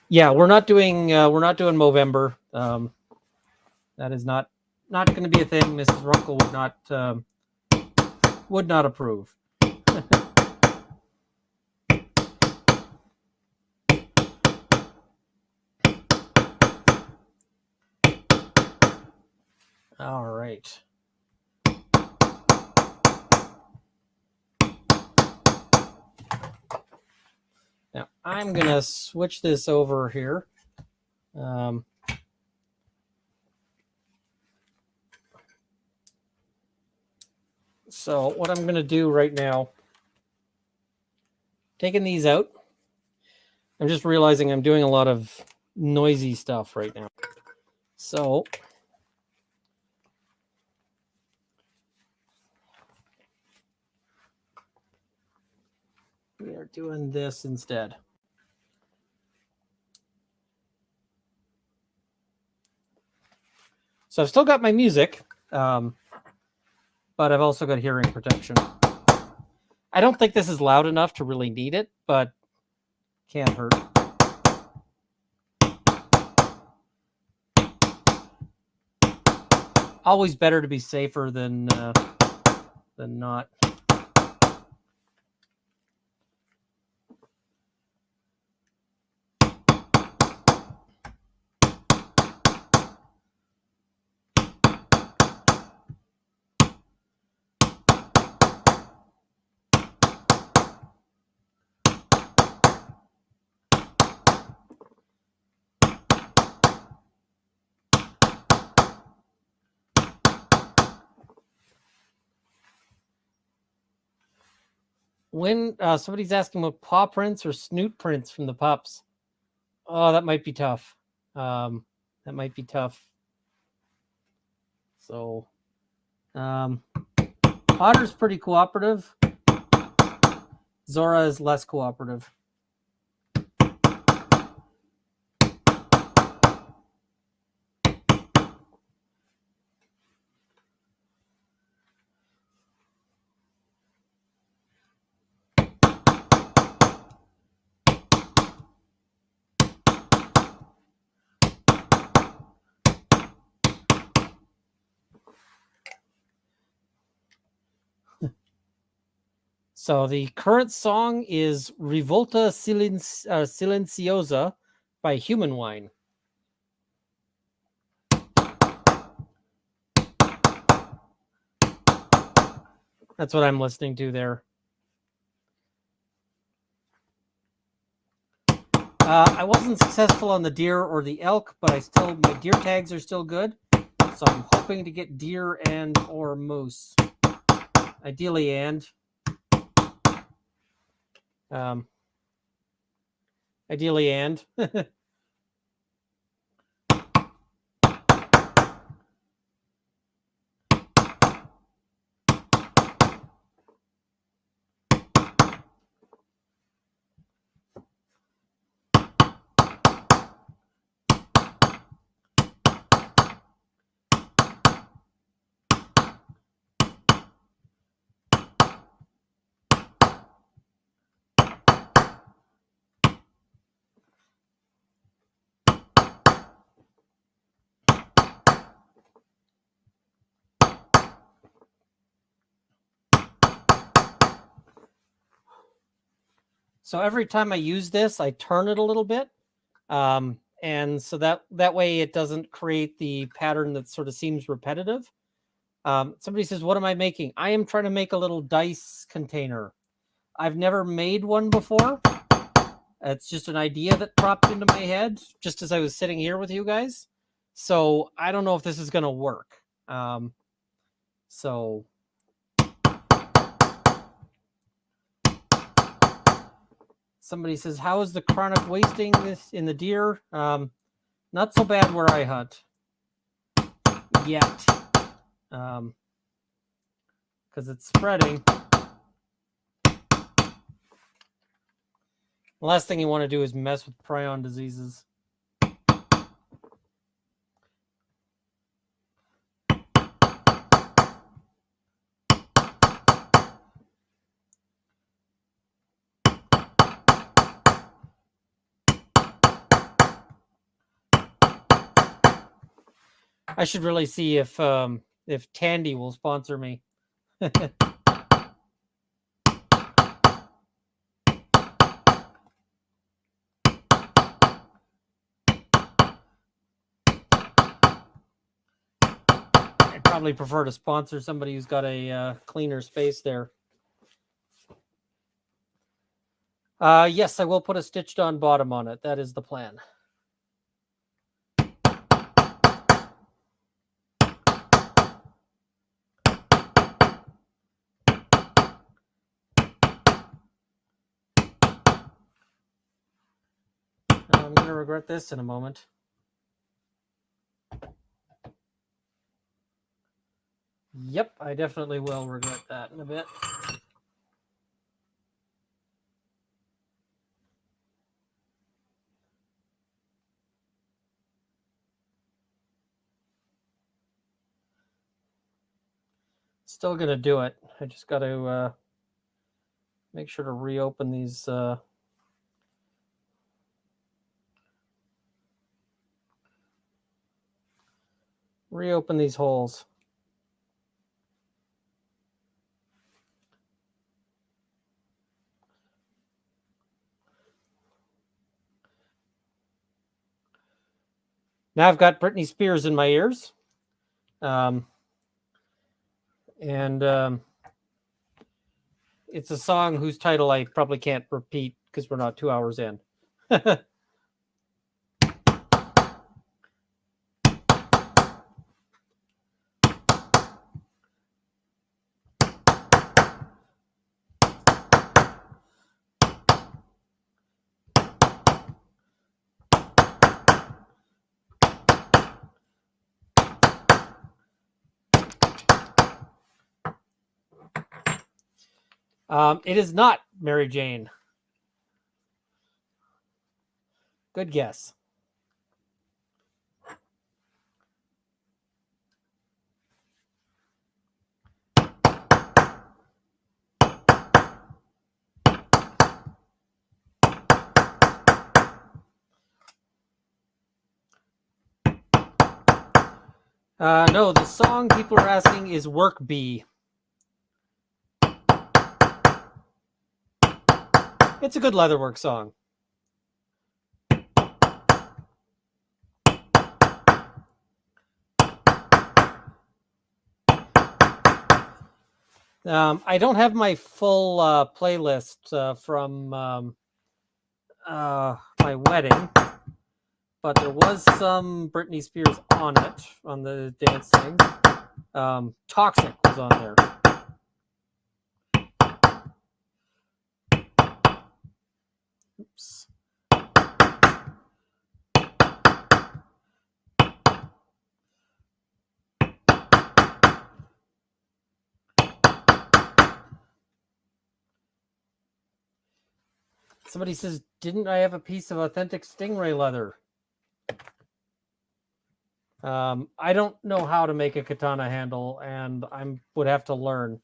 yeah, we're not doing Movember. That is not going to be a thing. Mrs. Runkle would not approve. All right. Now I'm going to switch this over here. So what I'm going to do right now, taking these out, I'm just realizing I'm doing a lot of noisy stuff right now. So we are doing this instead. So I've still got my music, but I've also got hearing protection. I don't think this is loud enough to really need it, but can't hurt. Always better to be safer than not. When somebody's asking about paw prints or snoot prints from the pups, oh, that might be tough. That might be tough. So, Otter's pretty cooperative. Zora is less cooperative. So the current song is Rivolta Silenciosa by Human Wine. That's what I'm listening to there. I wasn't successful on the deer or the elk, but my deer tags are still good. So I'm hoping to get deer and or moose. Ideally and. So every time I use this, I turn it a little bit. And so that way it doesn't create the pattern that sort of seems repetitive. Somebody says, what am I making? I am trying to make a little dice container. I've never made one before. It's just an idea that popped into my head just as I was sitting here with you guys. So I don't know if this is going to work. So somebody says, how is the chronic wasting this in the deer? Not so bad where I hunt yet, because it's spreading. The last thing you want to do is mess with prion diseases. I should really see if Tandy will sponsor me. I'd probably prefer to sponsor somebody who's got a cleaner space there. Yes, I will put a stitched on bottom on it. That is the plan. I'm going to regret this in a moment. Yep, I definitely will regret that in a bit. Still going to do it. I just got to make sure to reopen these. Reopen these holes. Now I've got Britney Spears in my ears. It's a song whose title I probably can't repeat because we're not 2 hours in. It is not Mary Jane. Good guess. No, the song people are asking is Work Bee. It's a good Leatherwork song. I don't have my full playlist from my wedding, but there was some Britney Spears on it, on the dance things. Toxic was on there. Oops. Somebody says, didn't I have a piece of authentic stingray leather? I don't know how to make a katana handle, and I would have to learn.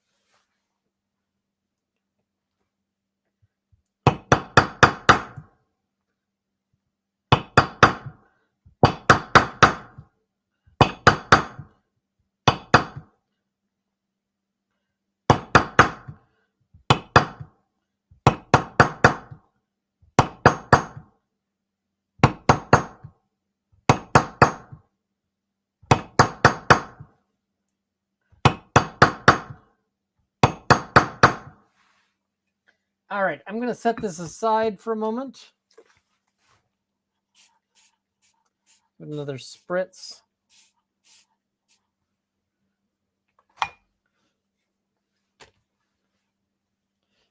All right, I'm going to set this aside for a moment. Another spritz.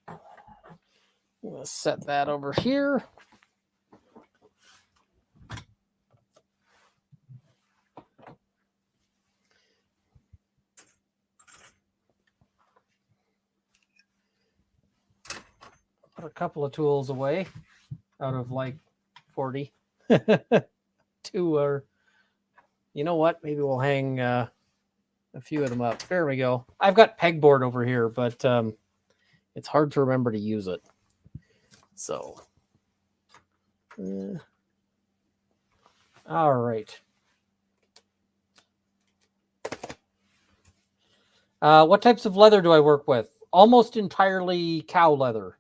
I'm going to set that over here. Put a couple of tools away out of like 40. Two are, you know what? Maybe we'll hang a few of them up. There we go. I've got pegboard over here, but it's hard to remember to use it. So, all right. What types of leather do I work with? Almost entirely cow leather.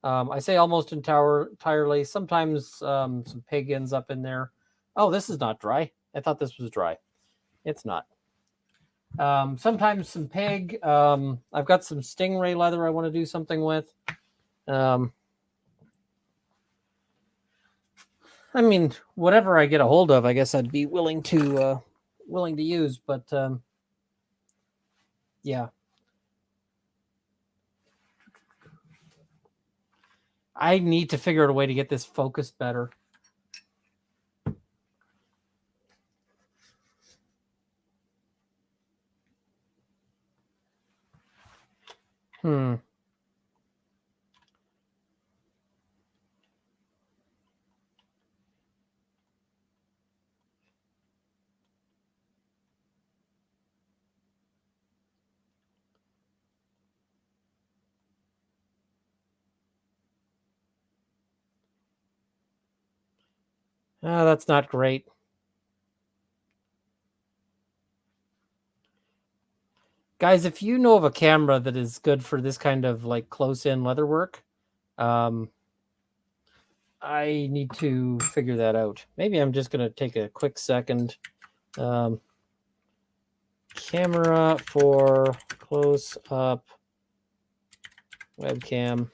I say almost entirely. Sometimes some pig ends up in there. Oh, this is not dry. I thought this was dry. It's not. Sometimes some pig. I've got some stingray leather I want to do something with. I mean, whatever I get a hold of, I guess I'd be willing to use. But yeah, I need to figure out a way to get this focused better. That's not great. Guys, if you know of a camera that is good for this kind of like close-in leather work, I need to figure that out. Maybe I'm just going to take a quick second. Camera for close-up webcam.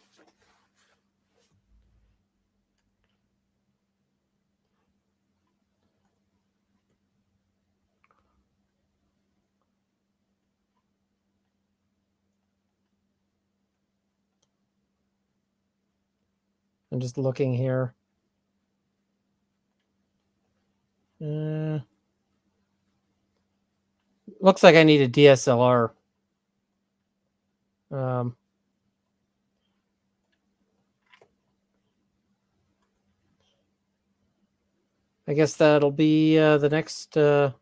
I'm just looking here. Looks like I need a DSLR. I guess that'll be the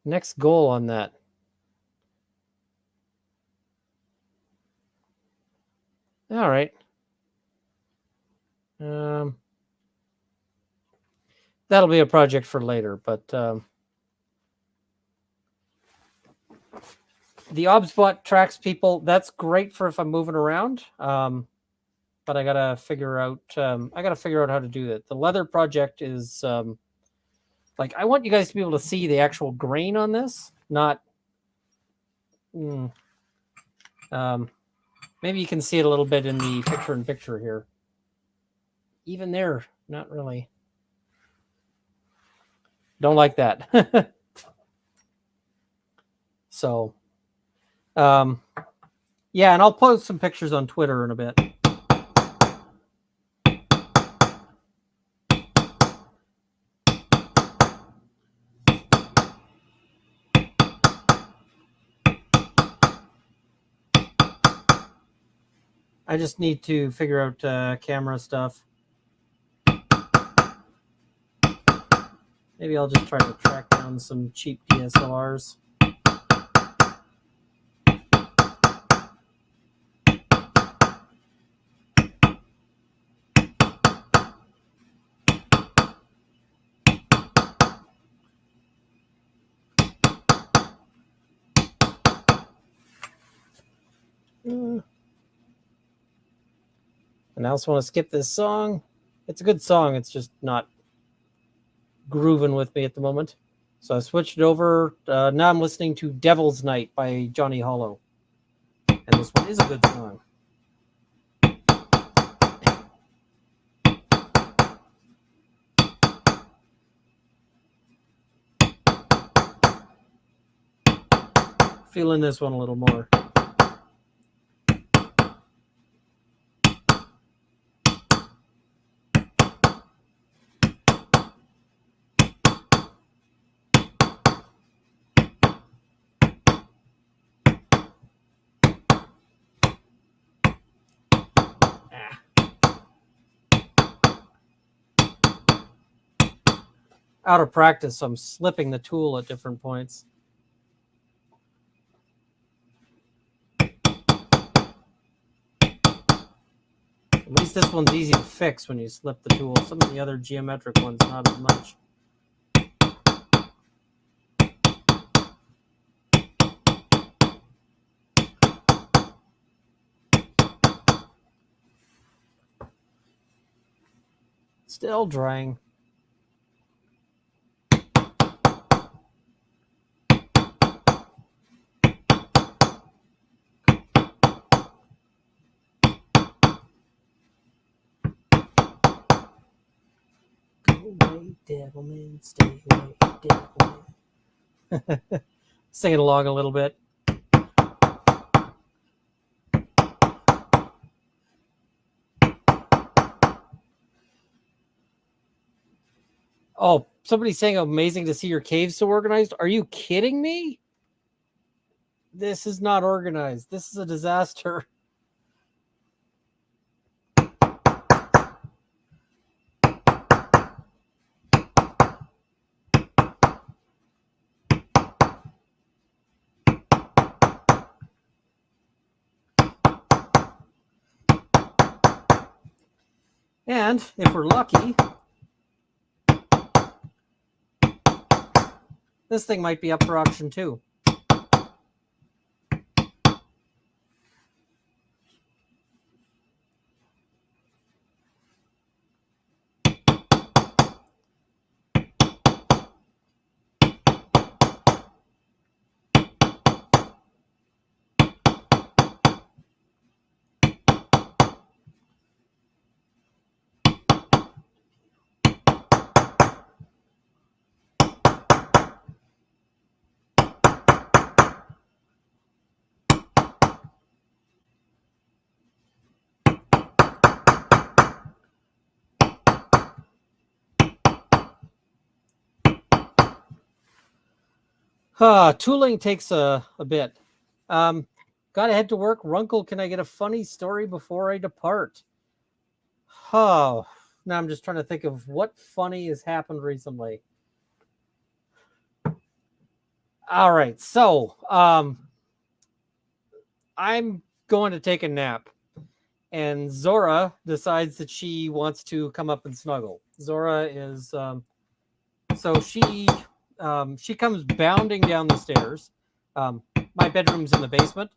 next goal on that. All right. That'll be a project for later, but the OBSBot tracks people. That's great for if I'm moving around. But I gotta figure out. how to do that. The leather project is like I want you guys to be able to see the actual grain on this, not. Maybe you can see it a little bit in the picture-in-picture here. Even there, not really. Don't like that. So, yeah, and I'll post some pictures on Twitter in a bit. I just need to figure out camera stuff. Maybe I'll just try to track down some cheap DSLRs. And I also want to skip this song. It's a good song. It's just not grooving with me at the moment. So I switched it over. Now I'm listening to Devil's Night by Johnny Hollow. And this one is a good song. Feeling this one a little more. Out of practice, so I'm slipping the tool at different points. At least this one's easy to fix when you slip the tool. Some of the other geometric ones, not as much. Still drying. Devilman, stay away, Devilman. Singing along a little bit. Oh, somebody's saying amazing to see your cave so organized. Are you kidding me? This is not organized. This is a disaster. And if we're lucky, this thing might be up for auction too. Tooling takes a bit. Gotta head to work. Runkle, can I get a funny story before I depart? Oh, now I'm just trying to think of what funny has happened recently. All right, so I'm going to take a nap, and Zora decides that she wants to come up and snuggle. Zora is so she comes bounding down the stairs. My bedroom's in the basement,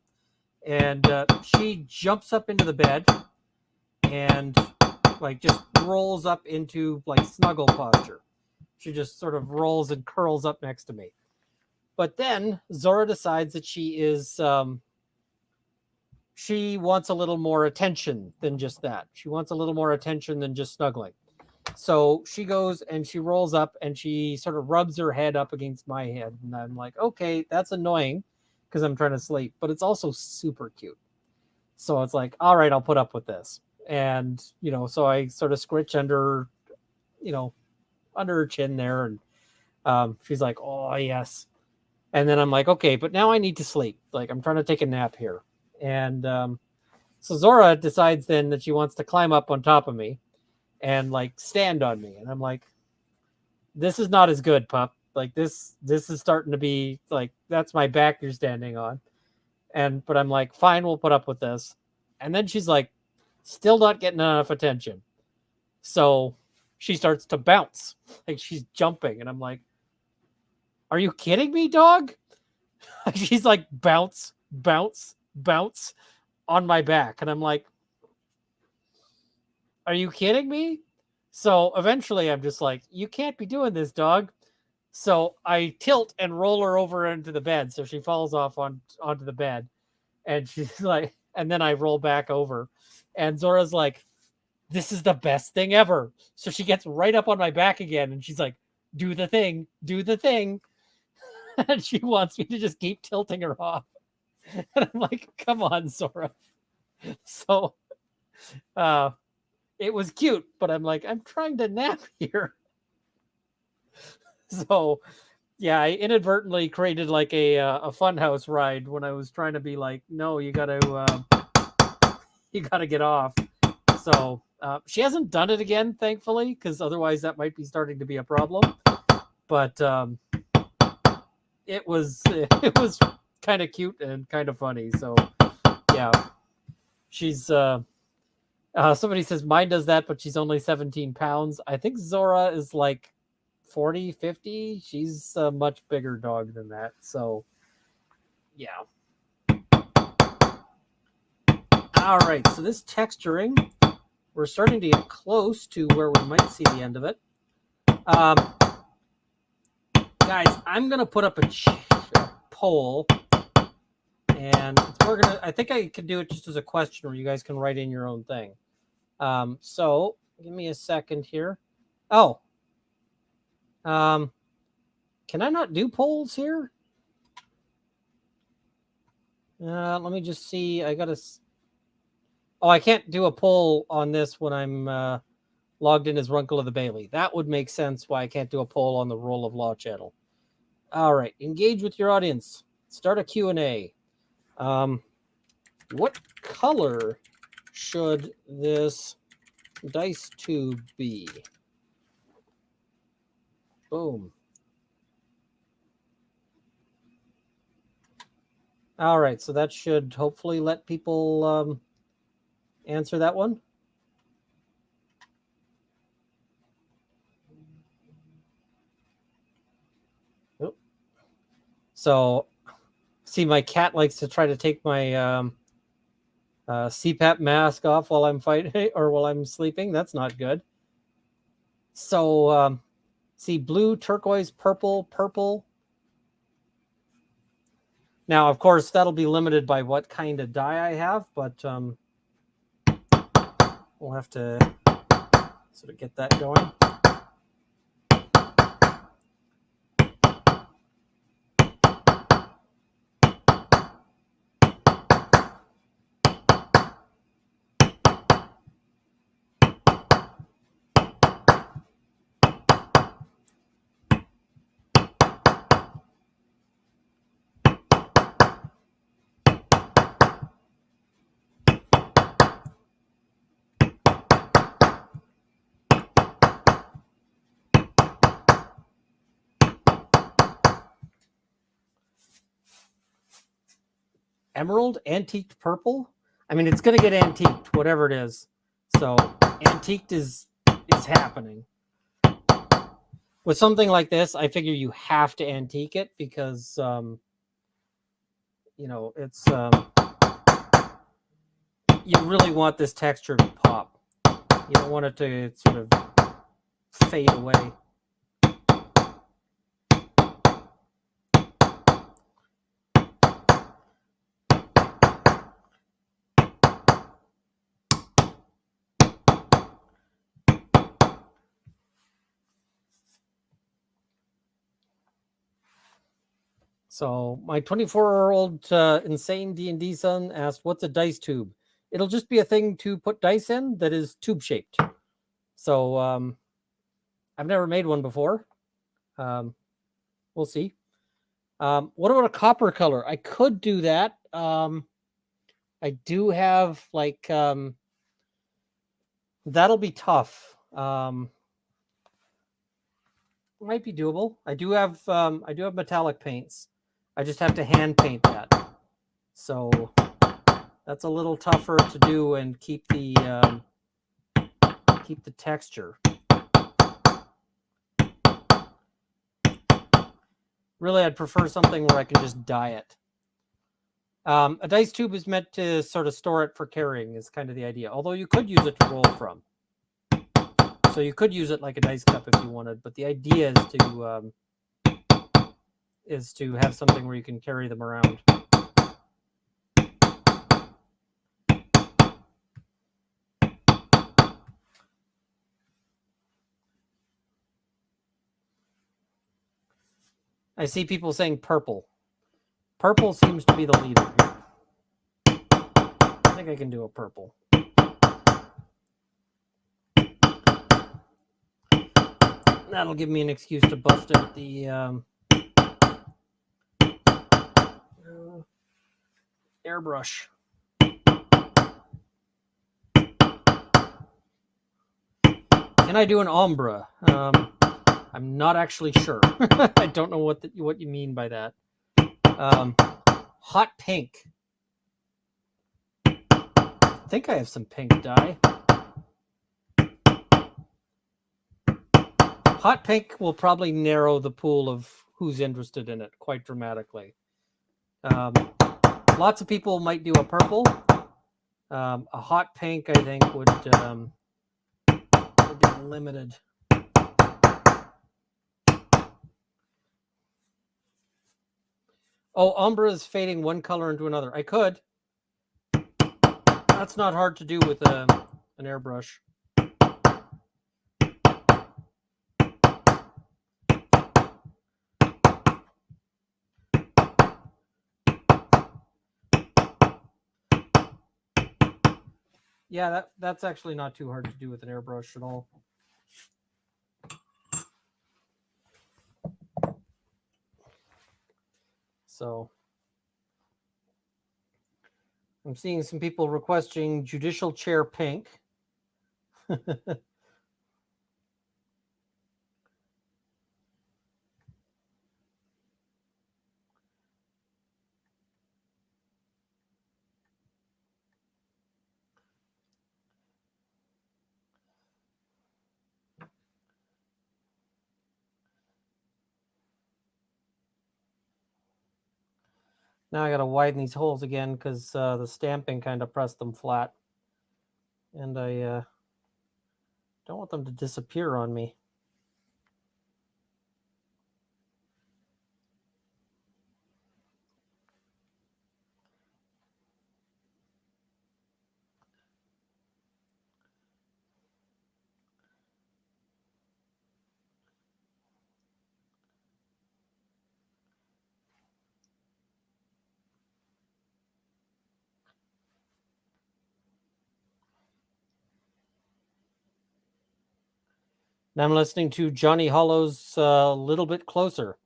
and she jumps up into the bed and like just rolls up into like snuggle posture. She just sort of rolls and curls up next to me. But then Zora decides that she wants a little more attention than just that. She wants a little more attention than just snuggling. So she goes and she rolls up and she sort of rubs her head up against my head. And I'm like, okay, that's annoying because I'm trying to sleep, but it's also super cute. So it's like, all right, I'll put up with this. And, so I sort of scritch under her chin there. And she's like, oh, yes. And then I'm like, okay, but now I need to sleep. Like, I'm trying to take a nap here. And so Zora decides then that she wants to climb up on top of me and like stand on me. And I'm like, this is not as good, pup. Like this is starting to be like, that's my back you're standing on. But I'm like, fine, we'll put up with this. And then she's like, still not getting enough attention. So she starts to bounce, like she's jumping. And I'm like, are you kidding me, dog? She's like, bounce, bounce, bounce on my back. And I'm like, are you kidding me? So eventually I'm just like, you can't be doing this, dog. So I tilt and roll her over into the bed. So she falls off onto the bed. And she's like, and then I roll back over, and Zora's like, this is the best thing ever. So she gets right up on my back again, and she's like, do the thing, do the thing. And she wants me to just keep tilting her off. And I'm like, come on, Zora. So it was cute, but I'm like, I'm trying to nap here. So yeah, I inadvertently created like a funhouse ride when I was trying to be like, no, you gotta get off. So she hasn't done it again, thankfully, because otherwise that might be starting to be a problem. But it was kind of cute and kind of funny. So yeah, she's somebody says mine does that, but she's only 17 pounds. I think Zora is like 40, 50. She's a much bigger dog than that. So yeah. All right, so this texturing, we're starting to get close to where we might see the end of it. Guys, I'm gonna put up a poll, and I think I could do it just as a question where you guys can write in your own thing. So give me a second here. Oh, can I not do polls here? Let me just see. I can't do a poll on this when I'm logged in as Runkle of the Bailey. That would make sense why I can't do a poll on the Rule of Law channel. All right, engage with your audience. Start a Q&A. What color should this dice tube be? Boom. All right, so that should hopefully let people answer that one. Oh. So, see, my cat likes to try to take my CPAP mask off while I'm fighting or while I'm sleeping. That's not good. So, see, blue, turquoise, purple, purple. Now, of course, that'll be limited by what kind of die I have, but we'll have to sort of get that going. Emerald, antiqued purple. I mean, it's going to get antiqued, whatever it is. So antiqued is happening. With something like this, I figure you have to antique it because, it's you really want this texture to pop. You don't want it to sort of fade away. So my 24-year-old insane D&D son asked, what's a dice tube? It'll just be a thing to put dice in that is tube-shaped. So I've never made one before. We'll see. What about a copper color? I could do that. I do have like that'll be tough. Might be doable. I do have metallic paints. I just have to hand paint that. So that's a little tougher to do and keep the texture. Really, I'd prefer something where I can just dye it. A dice tube is meant to sort of store it for carrying is kind of the idea. Although you could use it to roll from. So you could use it like a dice cup if you wanted, but the idea is to have something where you can carry them around. I see people saying purple. Purple seems to be the leader here. I think I can do a purple. That'll give me an excuse to bust out the airbrush. Can I do an ombre? I'm not actually sure. I don't know what you mean by that. Hot pink. I think I have some pink dye. Hot pink will probably narrow the pool of who's interested in it quite dramatically. Lots of people might do a purple. A hot pink, I think, would be limited. Oh, ombre is fading one color into another. I could. That's not hard to do with an airbrush. Yeah, that's actually not too hard to do with an airbrush at all. So I'm seeing some people requesting judicial chair pink. Now I got to widen these holes again because the stamping kind of pressed them flat. And I don't want them to disappear on me. Now I'm listening to Johnny Hollow's a little bit closer.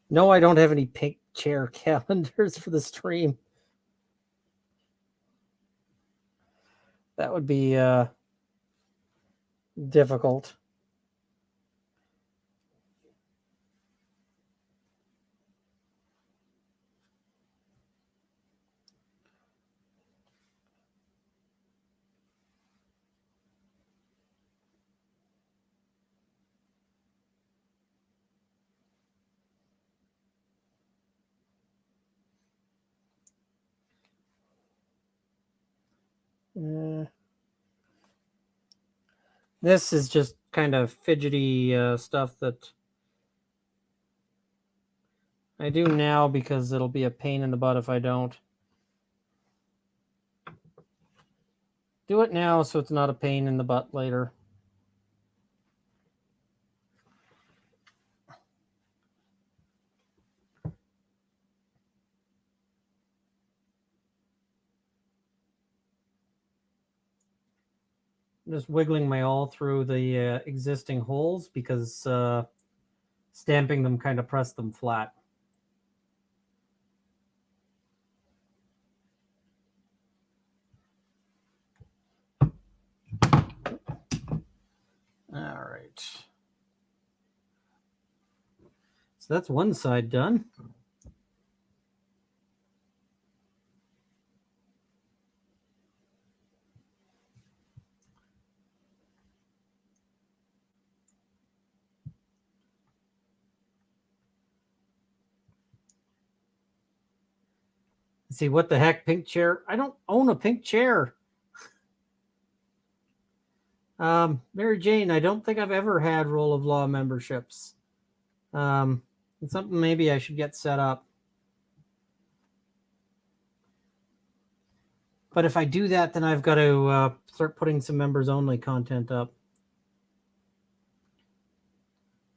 No, I don't have any pink chair calendars for the stream. That would be difficult. This is just kind of fidgety stuff that I do now because it'll be a pain in the butt if I don't. Do it now so it's not a pain in the butt later. I'm just wiggling my awl through the existing holes because stamping them kind of pressed them flat. All right. So that's one side done. See, what the heck, pink chair? I don't own a pink chair. Mary Jane, I don't think I've ever had Role of Law memberships. It's something maybe I should get set up. But if I do that, then I've got to start putting some members-only content up.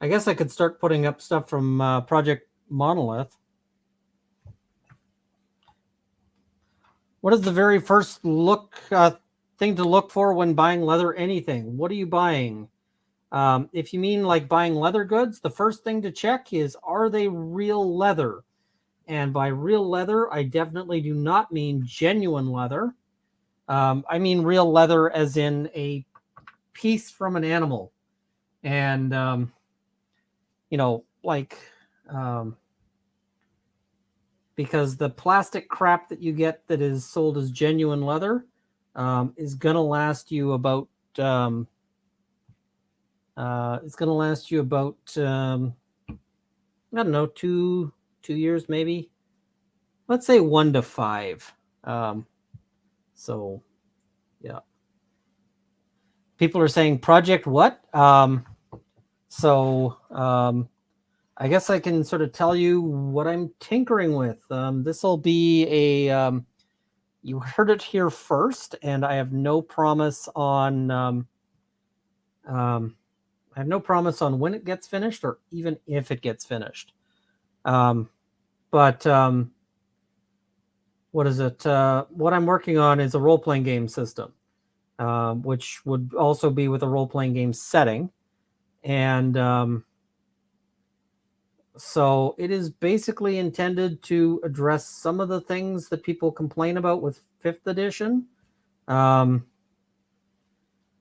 I guess I could start putting up stuff from Project Monolith. What is the very first thing to look for when buying leather anything? What are you buying? If you mean like buying leather goods, the first thing to check is, are they real leather? And by real leather, I definitely do not mean genuine leather. I mean real leather as in a piece from an animal. And, because the plastic crap that you get that is sold as genuine leather is going to last you about, I don't know, two years maybe. Let's say 1 to 5. So, yeah. People are saying project what? I guess I can sort of tell you what I'm tinkering with. This will be a, you heard it here first, and I have no promise on, I have no promise on when it gets finished or even if it gets finished. What is it? What I'm working on is a role-playing game system, which would also be with a role-playing game setting. And so it is basically intended to address some of the things that people complain about with 5th edition.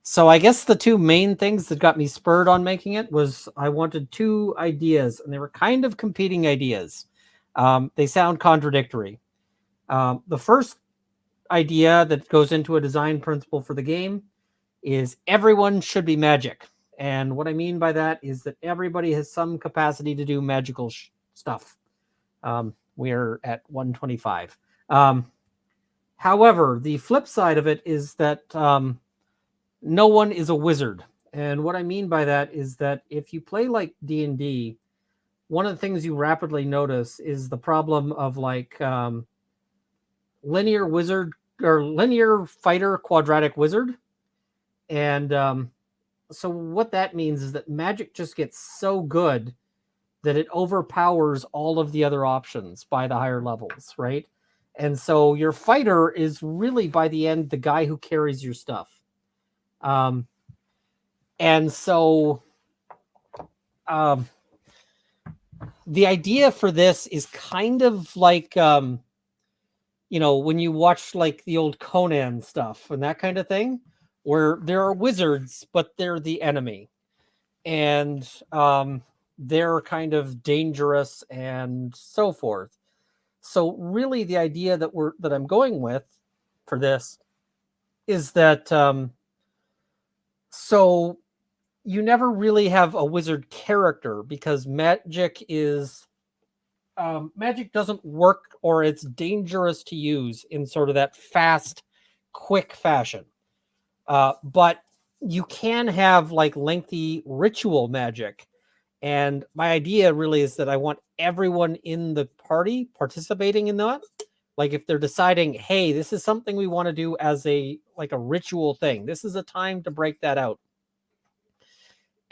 So I guess the 2 main things that got me spurred on making it was I wanted 2 ideas, and they were kind of competing ideas. They sound contradictory. The first idea that goes into a design principle for the game is everyone should be magic. And what I mean by that is that everybody has some capacity to do magical stuff. We're at 125. However, the flip side of it is that no one is a wizard. And what I mean by that is that if you play like D&D, one of the things you rapidly notice is the problem of like linear wizard or linear fighter quadratic wizard. And so what that means is that magic just gets so good that it overpowers all of the other options by the higher levels, right? And so your fighter is really, by the end, the guy who carries your stuff. And so the idea for this is kind of like, when you watch like the old Conan stuff and that kind of thing, where there are wizards, but they're the enemy. And they're kind of dangerous and so forth. So really the idea that I'm going with for this is that so you never really have a wizard character because magic doesn't work, or it's dangerous to use in sort of that fast, quick fashion. But you can have like lengthy ritual magic. And my idea really is that I want everyone in the party participating in that. Like if they're deciding, hey, this is something we want to do as a ritual thing, this is a time to break that out.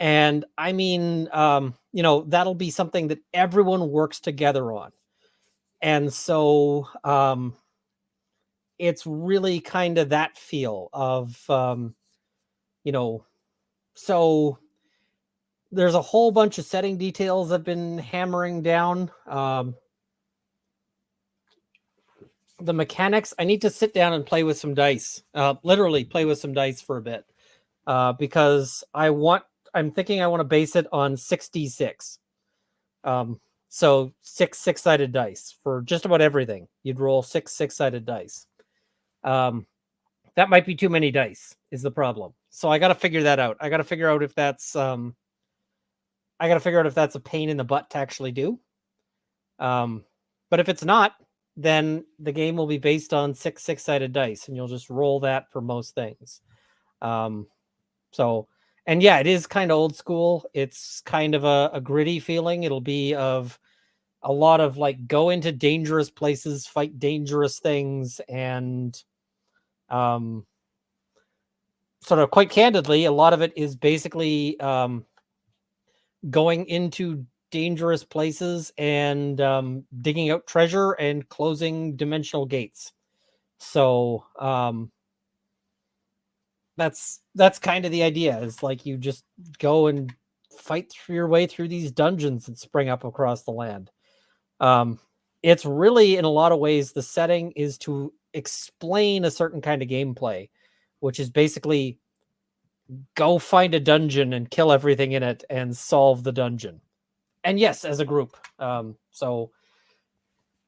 And I mean, that'll be something that everyone works together on. And so it's really kind of that feel of, so there's a whole bunch of setting details I've been hammering down. The mechanics, I need to sit down and play with some dice, literally play with some dice for a bit, because I'm thinking I want to base it on 6d6. So 6 six-sided dice for just about everything. You'd roll 6 six-sided dice. That might be too many dice is the problem. So I got to figure that out. I got to figure out if that's a pain in the butt to actually do. But if it's not, then the game will be based on 6 six-sided dice, and you'll just roll that for most things. So, and yeah, it is kind of old school. It's kind of a gritty feeling. It'll be of a lot of like go into dangerous places, fight dangerous things, and sort of quite candidly, a lot of it is basically going into dangerous places and digging out treasure and closing dimensional gates. So that's kind of the idea. Is like you just go and fight through your way through these dungeons that spring up across the land. It's really, in a lot of ways, the setting is to explain a certain kind of gameplay, which is basically go find a dungeon and kill everything in it and solve the dungeon. And yes, as a group. But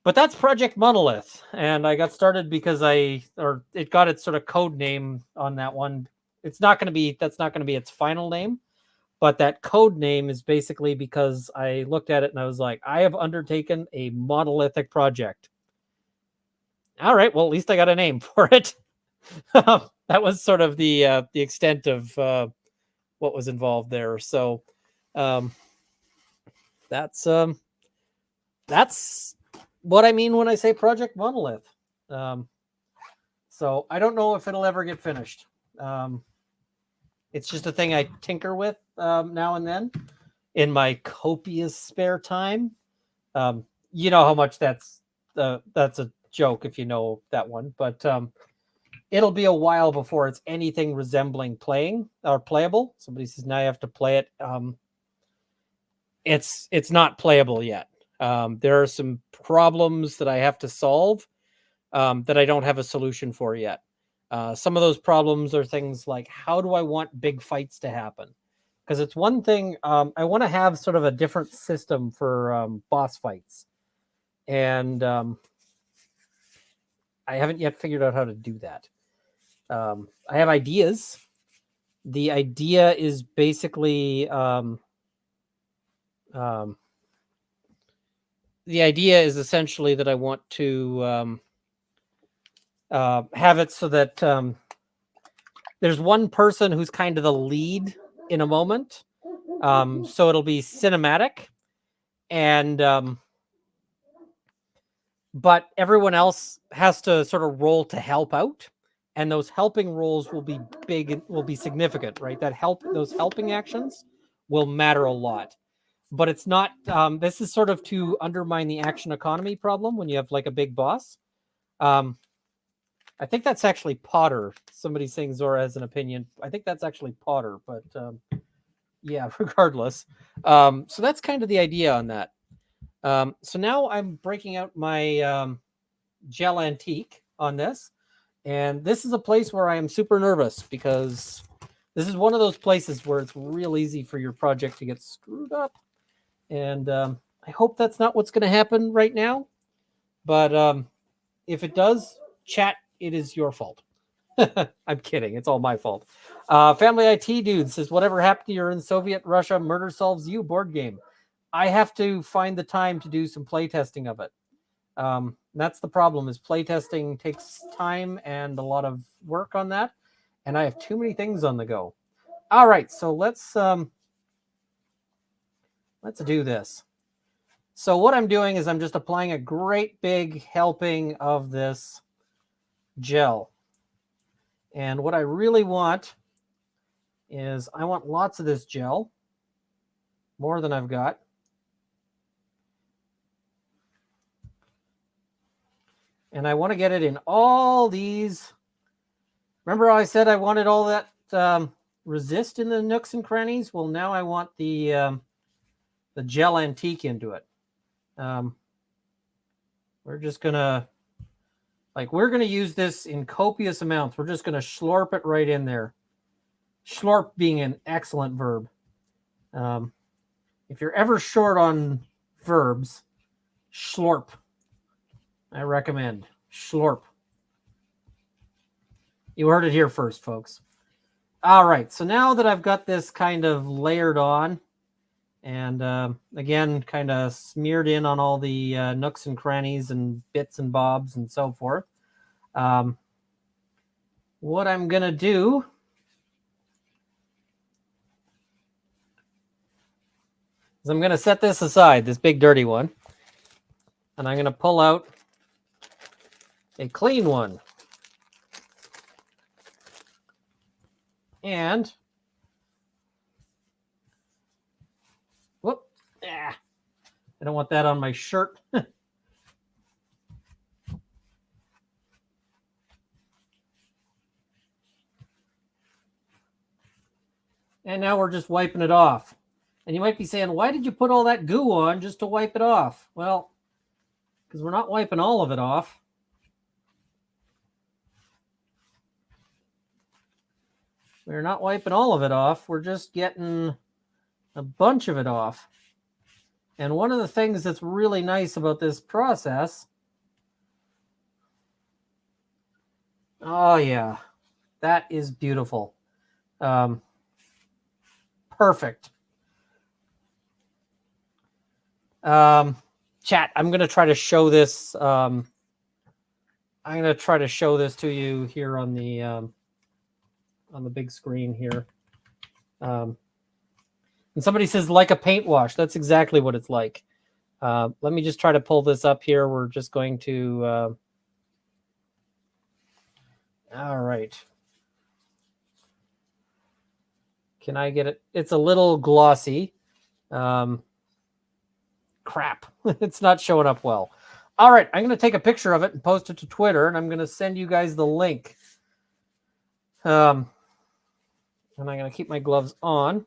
that's Project Monolith, and I got started because it got its sort of code name on that one. That's not going to be its final name, but that code name is basically because I looked at it and I was like, I have undertaken a monolithic project. All right, well, at least I got a name for it. That was sort of the extent of what was involved there. So that's what I mean when I say Project Monolith. So I don't know if it'll ever get finished. It's just a thing I tinker with now and then in my copious spare time. You know how much that's a joke if you know that one, but it'll be a while before it's anything resembling playing or playable. Somebody says now you have to play it. It's not playable yet. There are some problems that I have to solve that I don't have a solution for yet. Some of those problems are things like, how do I want big fights to happen? Because it's one thing, I want to have sort of a different system for boss fights. And I haven't yet figured out how to do that. I have ideas. The idea is basically the idea is essentially that I want to have it so that there's one person who's kind of the lead in a moment. So it'll be cinematic, and but everyone else has to sort of roll to help out, and those helping roles will be big, will be significant, right? Those helping actions will matter a lot. But it's not, this is sort of to undermine the action economy problem when you have like a big boss. I think that's actually Potter. Somebody's saying Zora has an opinion. I think that's actually Potter, but yeah, regardless. So that's kind of the idea on that. So now I'm breaking out my gel antique on this. And this is a place where I am super nervous because this is one of those places where it's real easy for your project to get screwed up. And I hope that's not what's going to happen right now. But if it does, chat, it is your fault. I'm kidding. It's all my fault. Family IT Dude says, whatever happened to your in Soviet Russia Murder Solves You board game? I have to find the time to do some playtesting of it. That's the problem, is playtesting takes time and a lot of work on that. And I have too many things on the go. All right, so let's do this. So what I'm doing is I'm just applying a great big helping of this gel. And what I really want is I want lots of this gel, more than I've got. And I want to get it in all these. Remember how I said I wanted all that resist in the nooks and crannies? Well, now I want the gel antique into it. We're just gonna use this in copious amounts. We're just gonna slurp it right in there. Slurp being an excellent verb. If you're ever short on verbs, slurp. I recommend slurp. You heard it here first, folks. All right, so now that I've got this kind of layered on, And again, kind of smeared in on all the nooks and crannies and bits and bobs and so forth. What I'm going to do is I'm going to set this aside, this big dirty one, and I'm going to pull out a clean one. And whoop, I don't want that on my shirt. And now we're just wiping it off. And you might be saying, why did you put all that goo on just to wipe it off? Well, because we're not wiping all of it off. We're not wiping all of it off. We're just getting a bunch of it off. And one of the things that's really nice about this process, oh yeah, that is beautiful. Perfect. Chat, I'm going to try to show this. I'm going to try to show this to you here on the big screen here. And somebody says like a paint wash. That's exactly what it's like. Let me just try to pull this up here. We're just going to. All right. Can I get it? It's a little glossy. Crap. It's not showing up well. All right. I'm going to take a picture of it and post it to Twitter, and I'm going to send you guys the link. And I'm going to keep my gloves on.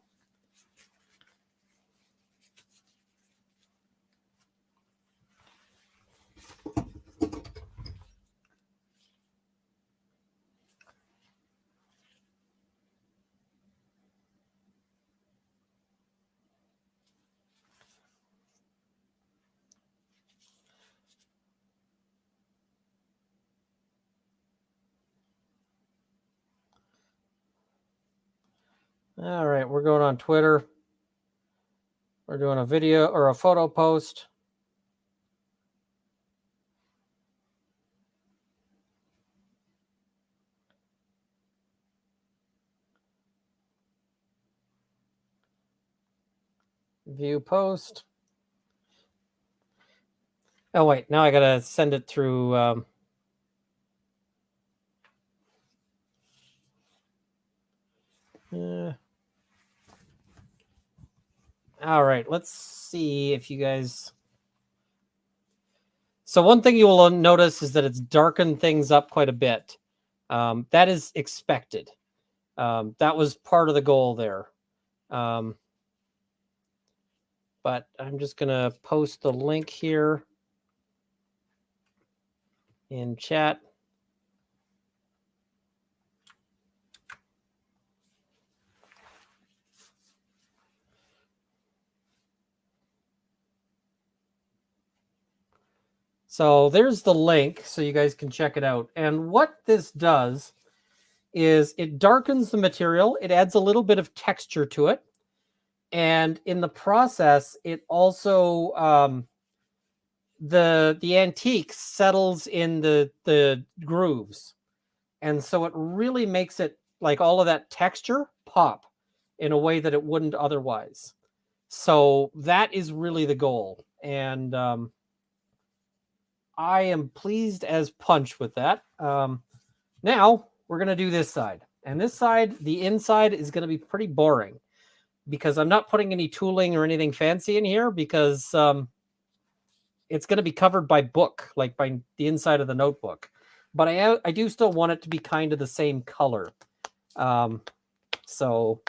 All right, we're going on Twitter. We're doing a video or a photo post. View post. Oh, wait, now I got to send it through. All right, let's see if you guys. So one thing you will notice is that it's darkened things up quite a bit. That is expected. That was part of the goal there. But I'm just going to post the link here in chat. So there's the link so you guys can check it out. And what this does is it darkens the material. It adds a little bit of texture to it. And in the process, it also, the antique settles in the grooves. And so it really makes it like all of that texture pop in a way that it wouldn't otherwise. So that is really the goal. And I am pleased as punch with that. Now we're going to do this side. And this side, the inside is going to be pretty boring because I'm not putting any tooling or anything fancy in here because it's going to be covered by book, like by the inside of the notebook. But I do still want it to be kind of the same color. So,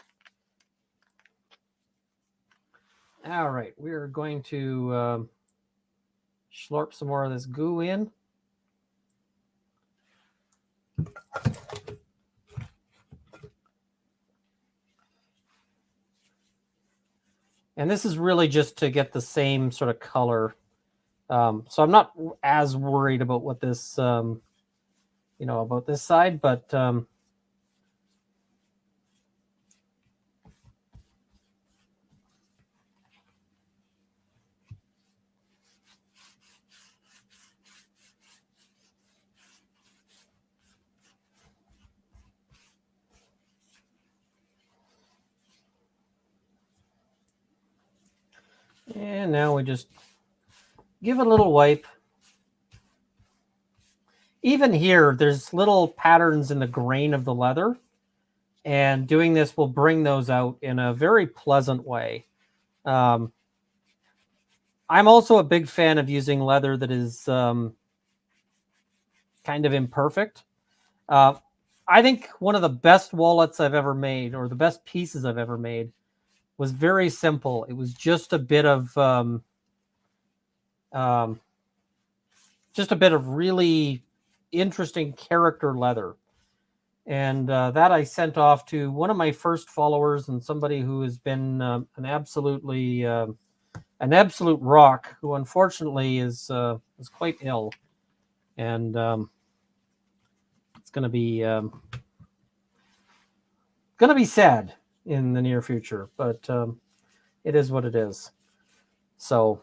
all right, we're going to slurp some more of this goo in. And this is really just to get the same sort of color. So I'm not as worried about what this, about this side, but And now we just give it a little wipe. Even here, there's little patterns in the grain of the leather, and doing this will bring those out in a very pleasant way. I'm also a big fan of using leather that is kind of imperfect. I think one of the best wallets I've ever made, or the best pieces I've ever made, was very simple. It was just a bit of really interesting character leather. And that I sent off to one of my first followers and somebody who has been an absolute rock, who unfortunately is quite ill, and it's going to be sad in the near future. But it is what it is. So,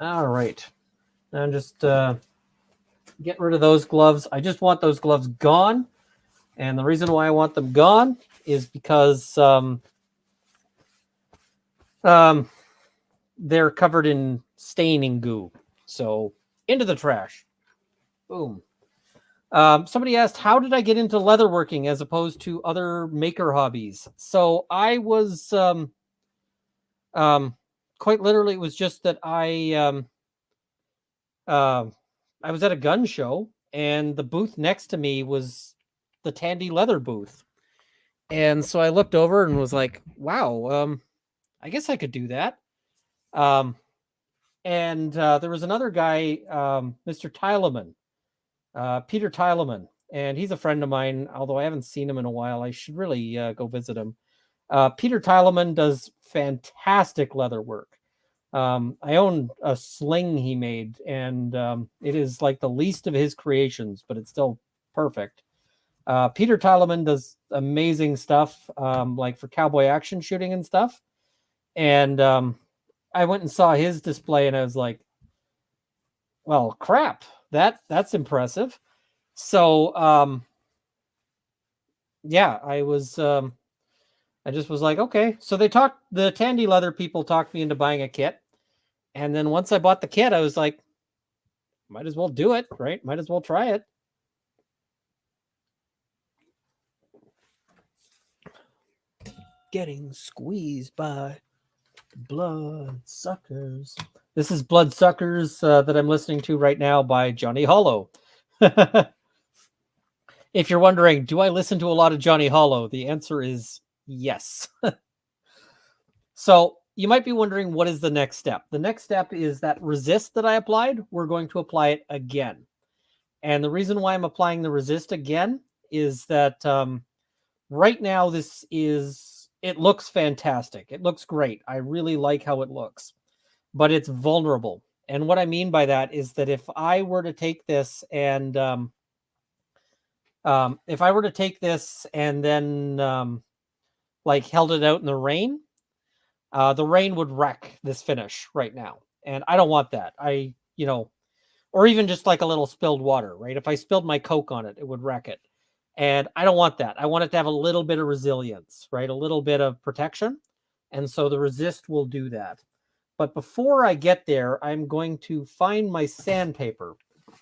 all right, now just get rid of those gloves. I just want those gloves gone. And the reason why I want them gone is because they're covered in staining goo. So into the trash. Boom. Somebody asked, how did I get into leatherworking as opposed to other maker hobbies? So I was quite literally, it was just that I was at a gun show, and the booth next to me was the Tandy leather booth. And so I looked over and was like, wow, I guess I could do that. And there was another guy, Mr. Tyleman, Peter Tyleman, and he's a friend of mine, although I haven't seen him in a while. I should really go visit him. Peter Tyleman does fantastic leather work. I own a sling he made, and it is like the least of his creations, but it's still perfect. Peter Tyleman does amazing stuff, like for cowboy action shooting and stuff. And I went and saw his display, and I was like, well, crap, that's impressive. So yeah, I just was like, okay. So the Tandy leather people talked me into buying a kit. And then once I bought the kit, I was like, might as well do it, right? Might as well try it. Getting squeezed by blood suckers. This is Blood Suckers that I'm listening to right now by Johnny Hollow. If you're wondering, do I listen to a lot of Johnny Hollow? The answer is yes. So you might be wondering, what is the next step? The next step is that resist that I applied. We're going to apply it again. And the reason why I'm applying the resist again is that right now it looks fantastic. It looks great. I really like how it looks, but it's vulnerable. And what I mean by that is that if I were to take this and then like held it out in the rain would wreck this finish right now. And I don't want that. Or even just like a little spilled water, right? If I spilled my Coke on it, it would wreck it. And I don't want that. I want it to have a little bit of resilience, right? A little bit of protection. And so the resist will do that. But before I get there, I'm going to find my sandpaper.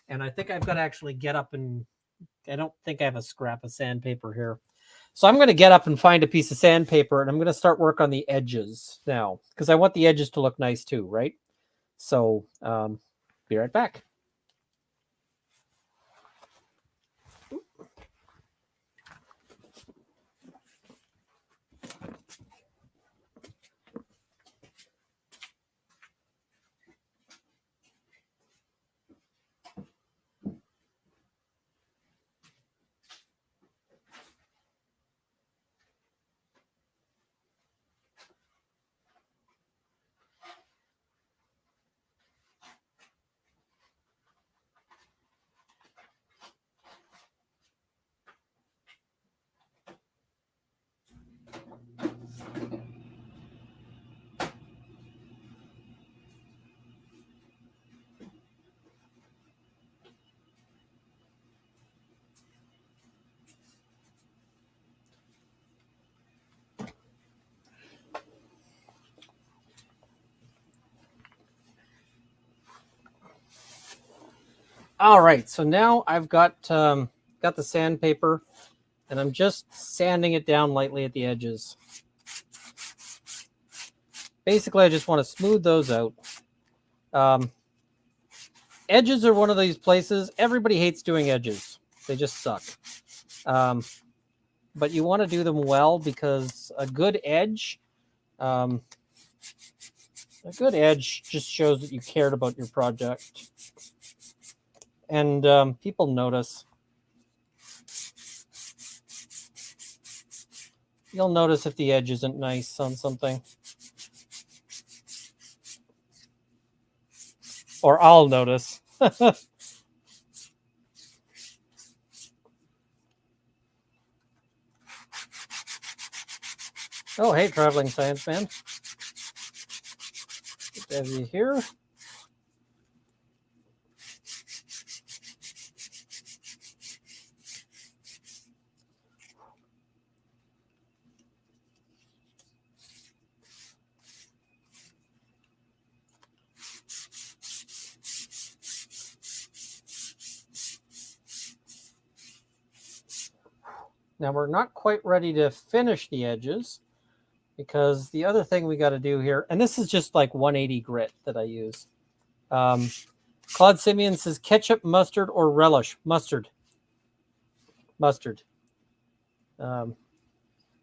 And I think I've got to actually get up and I don't think I have a scrap of sandpaper here. So I'm going to get up and find a piece of sandpaper, and I'm going to start work on the edges now, because I want the edges to look nice too, right? So be right back. All right, so now I've got the sandpaper, and I'm just sanding it down lightly at the edges. Basically, I just want to smooth those out. Edges are one of these places. Everybody hates doing edges. They just suck. But you want to do them well, because a good edge just shows that you cared about your project. And people notice. You'll notice if the edge isn't nice on something. Or I'll notice. Oh, hey, traveling science man. Good to have you here. Now we're not quite ready to finish the edges, because the other thing we got to do here, and this is just like 180 grit that I use. Claude Simeon says ketchup, mustard, or relish. Mustard. And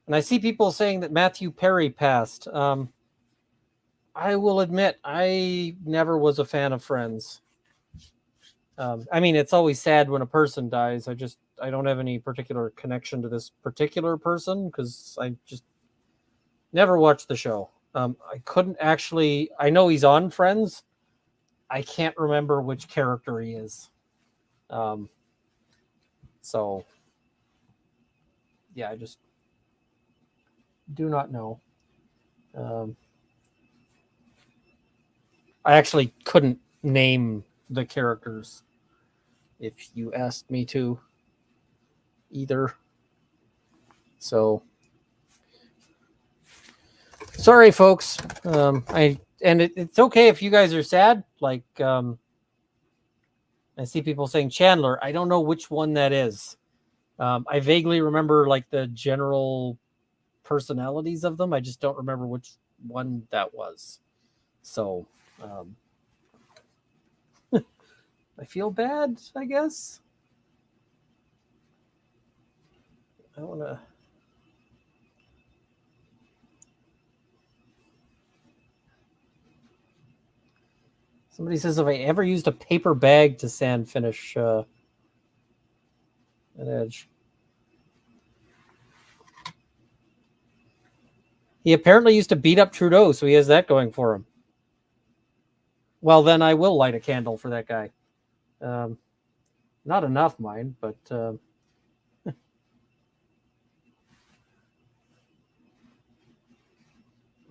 I see people saying that Matthew Perry passed. I will admit, I never was a fan of Friends. I mean, it's always sad when a person dies. I don't have any particular connection to this particular person, because I just never watched the show. I couldn't actually. I know he's on Friends. I can't remember which character he is. So, yeah, I just do not know. I actually couldn't name the characters if you asked me to either. So, sorry, folks. It's okay if you guys are sad. Like, I see people saying Chandler. I don't know which one that is. I vaguely remember like the general personalities of them. I just don't remember which one that was. So, I feel bad, I guess. I want to. Somebody says, if I ever used a paper bag to sand finish an edge. He apparently used to beat up Trudeau, so he has that going for him. Well, then I will light a candle for that guy. Not enough, mind, but...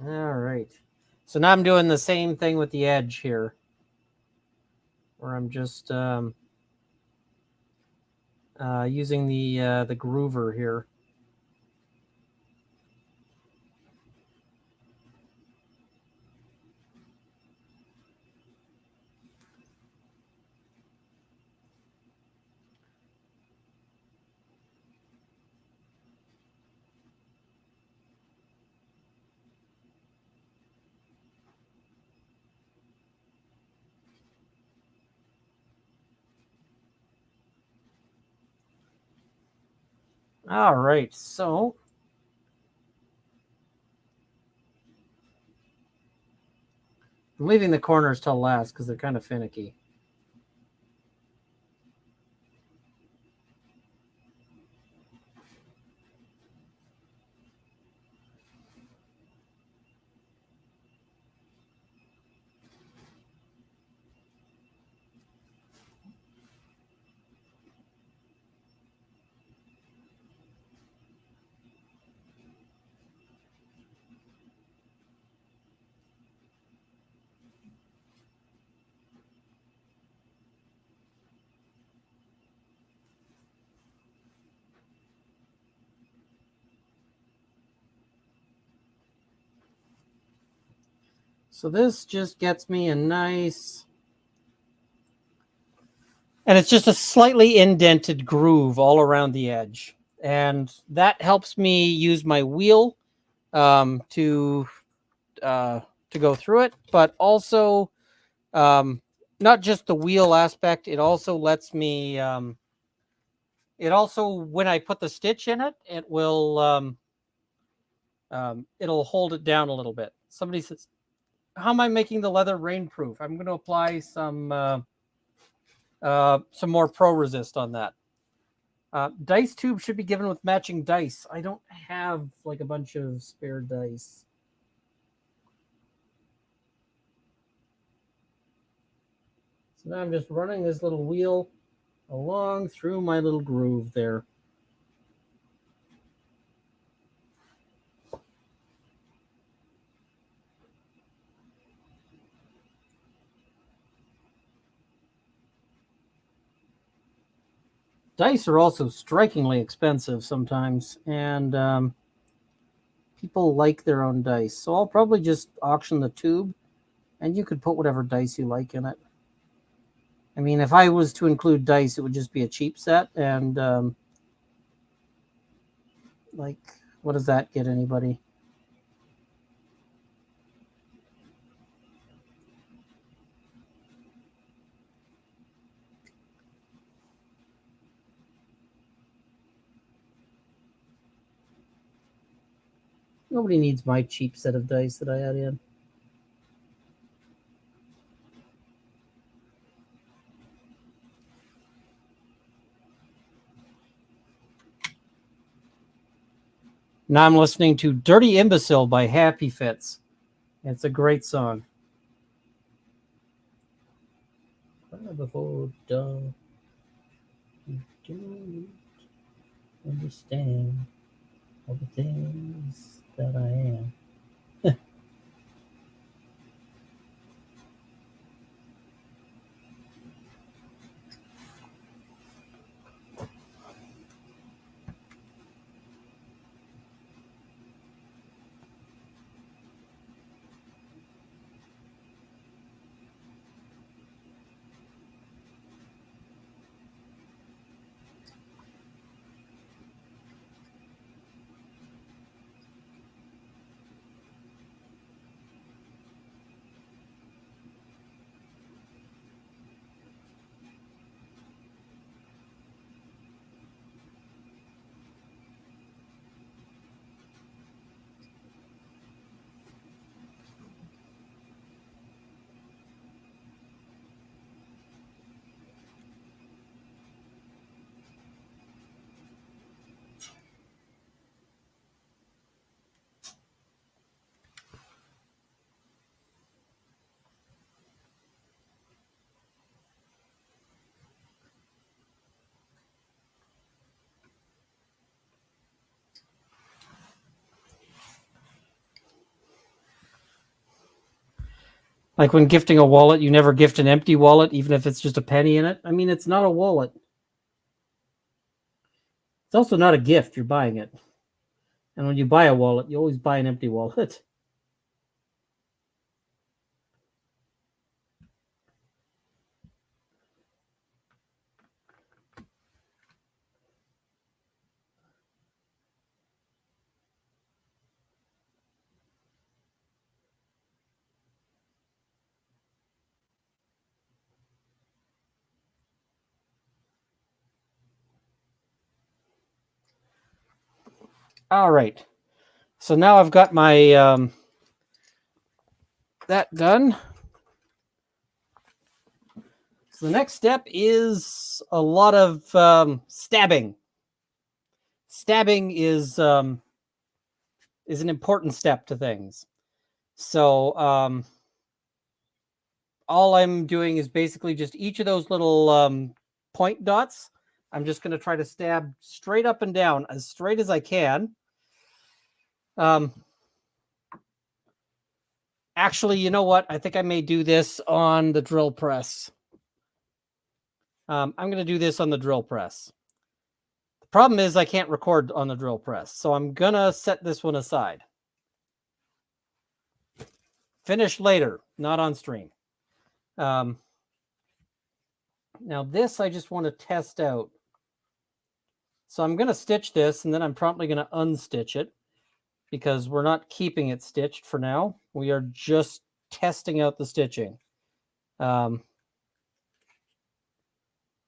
All right. So now I'm doing the same thing with the edge here, where I'm just using the groover here. All right, so I'm leaving the corners till last because they're kind of finicky. So this just gets me a nice And it's just a slightly indented groove all around the edge. And that helps me use my wheel to go through it, but also not just the wheel aspect. It also lets me. It also, when I put the stitch in it, it will it'll hold it down a little bit. Somebody says, "How am I making the leather rainproof?" I'm going to apply some more Pro Resist on that. Dice tube should be given with matching dice. I don't have like a bunch of spare dice. So now I'm just running this little wheel along through my little groove there. Dice are also strikingly expensive sometimes, and people like their own dice. So I'll probably just auction the tube, and you could put whatever dice you like in it. I mean, if I was to include dice, it would just be a cheap set, and like, what does that get anybody? Nobody needs my cheap set of dice that I add in. Now I'm listening to Dirty Imbecile by Happy Fits. It's a great song. Before dawn, you don't understand all the things that I am. Like when gifting a wallet, you never gift an empty wallet, even if it's just a penny in it. I mean, it's not a wallet. It's also not a gift. You're buying it. And when you buy a wallet, you always buy an empty wallet. All right. So now I've got my that done. So the next step is a lot of stabbing. Stabbing is an important step to things. So all I'm doing is basically just each of those little point dots. I'm just going to try to stab straight up and down, as straight as I can. Actually, you know what? I think I may do this on the drill press. I'm going to do this on the drill press. The problem is I can't record on the drill press, so I'm going to set this one aside. Finish later, not on stream. Now this I just want to test out. So I'm going to stitch this, and then I'm promptly going to unstitch it because we're not keeping it stitched for now. We are just testing out the stitching.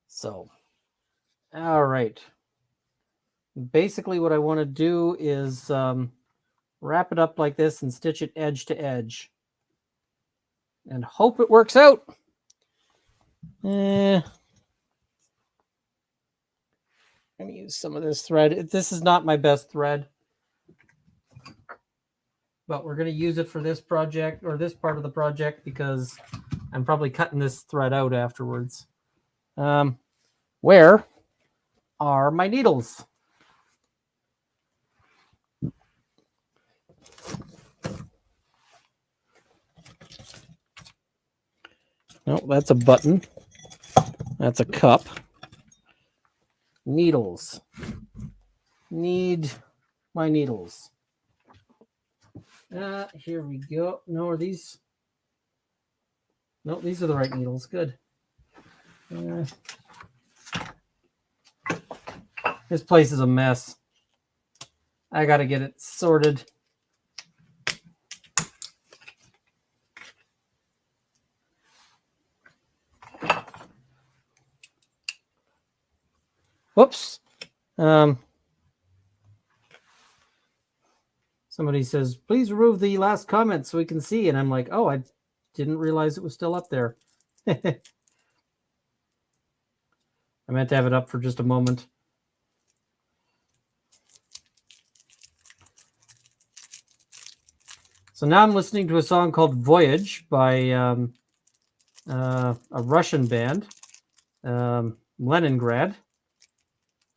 So, all right. Basically what I want to do is wrap it up like this and stitch it edge to edge. And hope it works out. I'm going to use some of this thread. This is not my best thread, but we're going to use it for this project, or this part of the project, because I'm probably cutting this thread out afterwards. Where are my needles? No, that's a button. That's a cup. Needles. Need my needles. Here we go. No, are these? No, these are the right needles. Good. This place is a mess. I got to get it sorted. Whoops. Somebody says, please remove the last comment so we can see. And I'm like, oh, I didn't realize it was still up there. I meant to have it up for just a moment. So now I'm listening to a song called Voyage by a Russian band, Leningrad.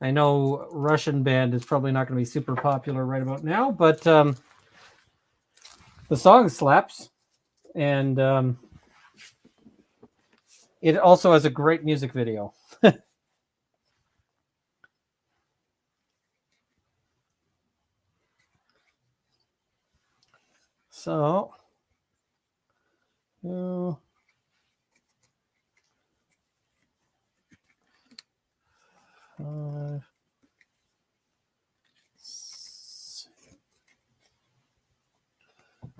I know Russian band is probably not going to be super popular right about now, but the song slaps, and it also has a great music video. So, all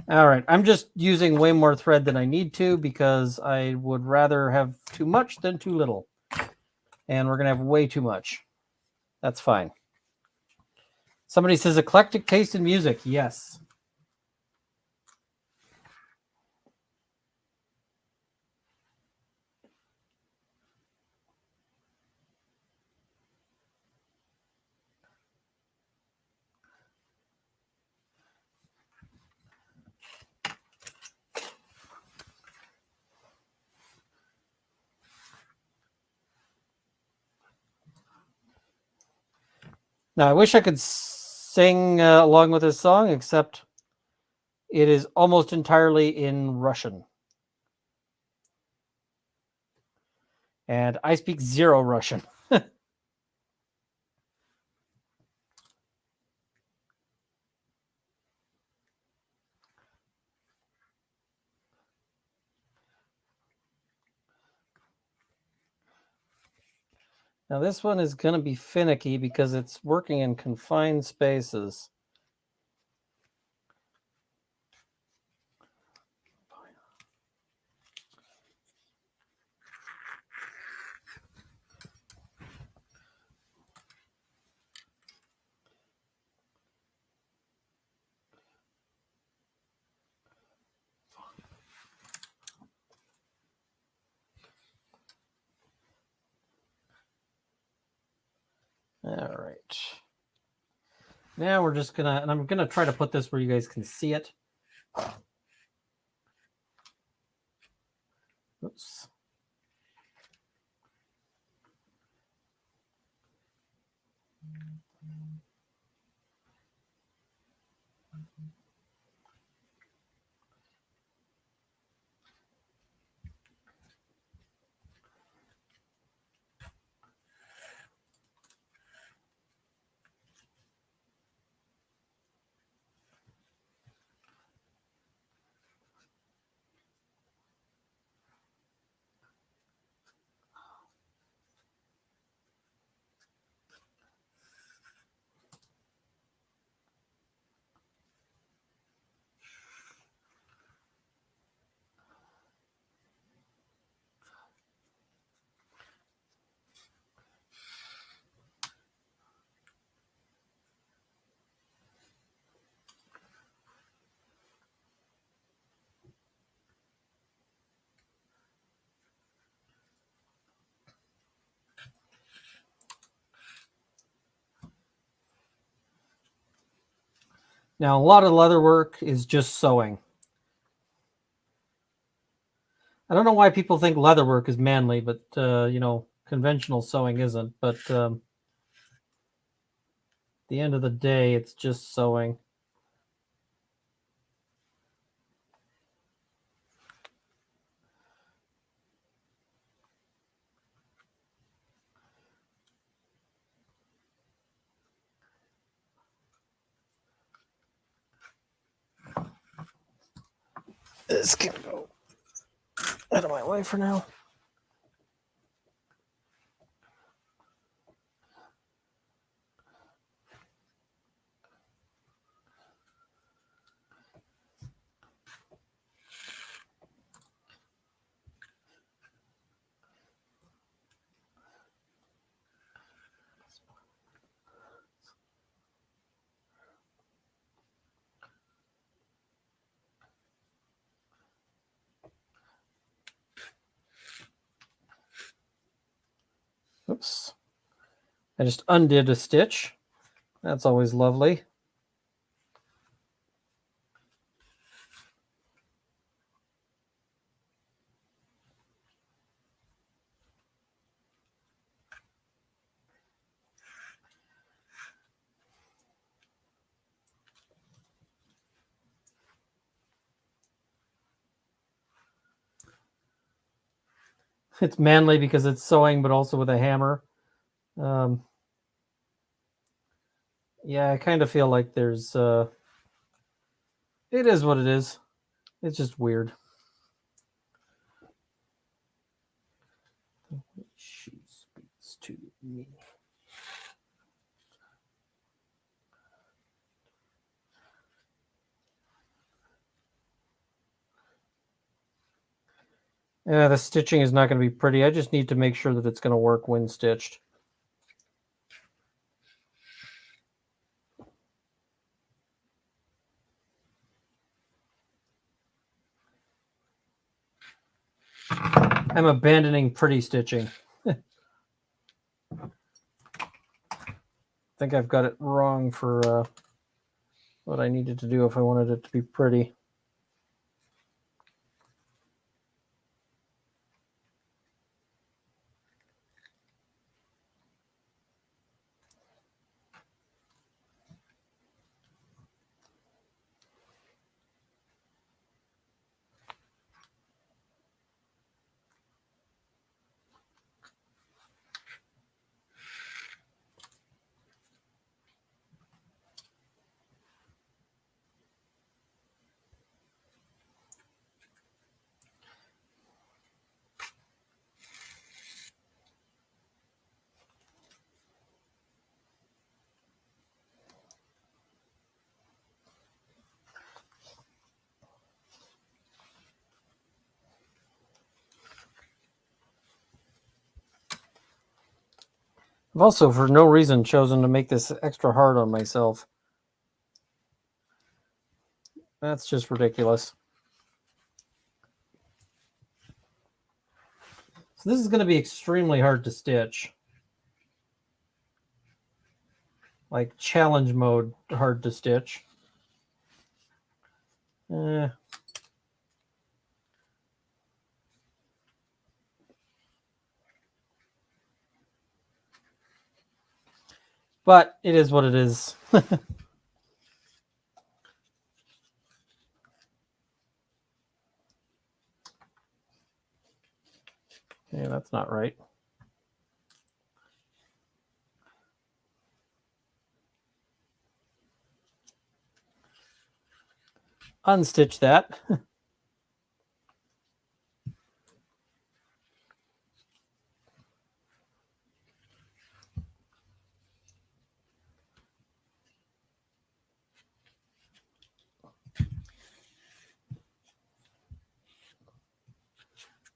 right, I'm just using way more thread than I need to because I would rather have too much than too little. And we're going to have way too much. That's fine. Somebody says eclectic taste in music. Yes. Now, I wish I could sing along with this song, except it is almost entirely in Russian. And I speak zero Russian. Now, this one is going to be finicky because it's working in confined spaces. All right. Now we're just going to, and I'm going to try to put this where you guys can see it. Oops. Now, a lot of leather work is just sewing. I don't know why people think leather work is manly, but you know, conventional sewing isn't. But at the end of the day, it's just sewing. This can go out of my way for now. Oops. I just undid a stitch. That's always lovely. It's manly because it's sewing, but also with a hammer. Yeah, I kind of feel like there's... it is what it is. It's just weird. She speaks to me. Yeah, the stitching is not going to be pretty. I just need to make sure that it's going to work when stitched. I'm abandoning pretty stitching. I think I've got it wrong for what I needed to do if I wanted it to be pretty. I've also, for no reason, chosen to make this extra hard on myself. That's just ridiculous. So this is going to be extremely hard to stitch. Like challenge mode hard to stitch. But it is what it is. Yeah, that's not right. Unstitch that.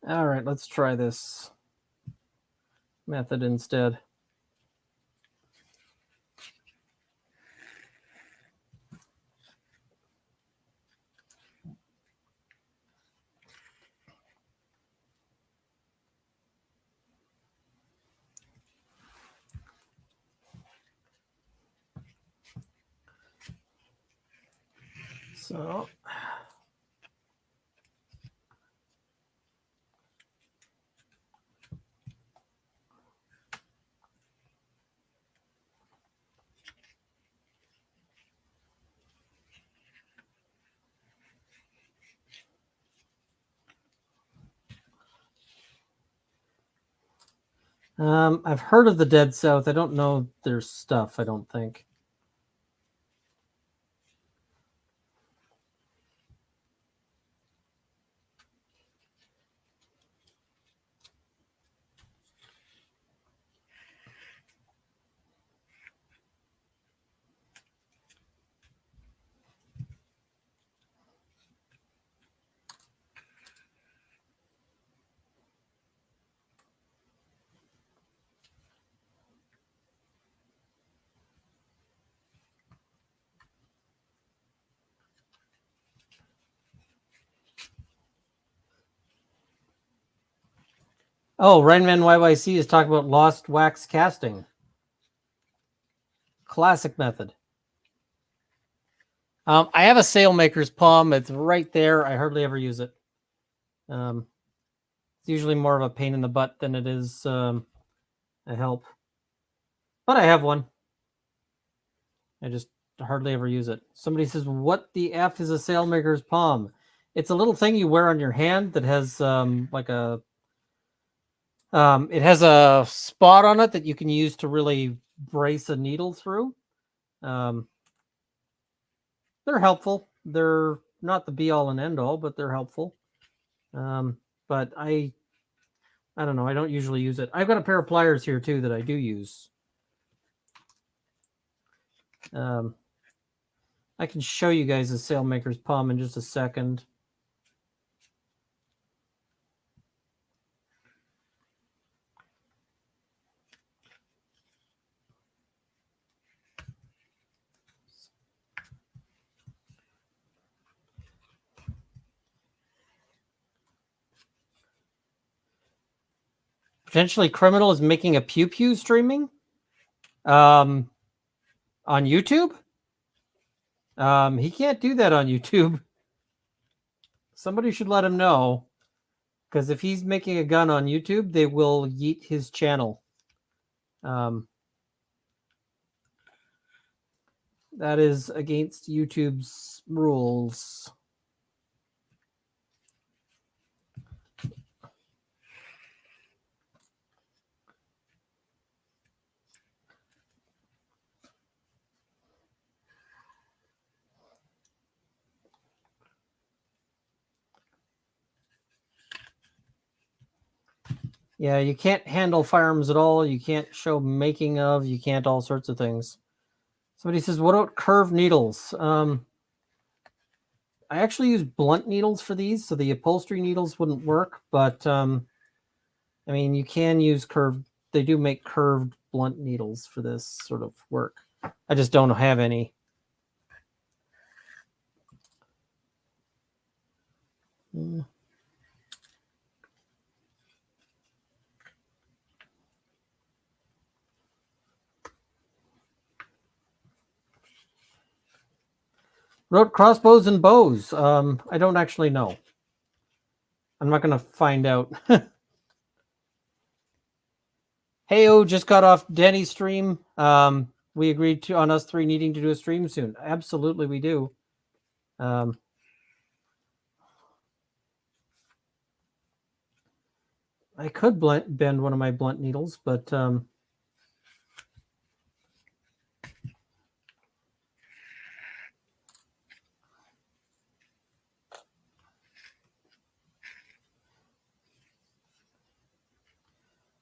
All right, let's try this method instead. So I've heard of the Dead South. I don't know their stuff, I don't think. Oh, Rainman YYC is talking about lost wax casting. Classic method. I have a sailmaker's palm. It's right there. I hardly ever use it. It's usually more of a pain in the butt than it is a help. But I have one. I just hardly ever use it. Somebody says, what the F is a sailmaker's palm? It's a little thing you wear on your hand that has like a... it has a spot on it that you can use to really brace a needle through. They're helpful. They're not the be-all and end-all, but they're helpful. But I don't know. I don't usually use it. I've got a pair of pliers here too that I do use. I can show you guys the sailmaker's palm in just a second. Potentially criminal is making a pew pew streaming on YouTube. He can't do that on YouTube. Somebody should let him know, because if he's making a gun on YouTube, they will yeet his channel. That is against YouTube's rules. Yeah, you can't handle firearms at all. You can't show making of. You can't all sorts of things. Somebody says, what about curved needles? I actually use blunt needles for these, so the upholstery needles wouldn't work. But, I mean, you can use curved. They do make curved blunt needles for this sort of work. I just don't have any. Wrote crossbows and bows. I don't actually know. I'm not going to find out. Heyo just got off Denny's stream. We agreed on us three needing to do a stream soon. Absolutely, we do. I could bend one of my blunt needles, but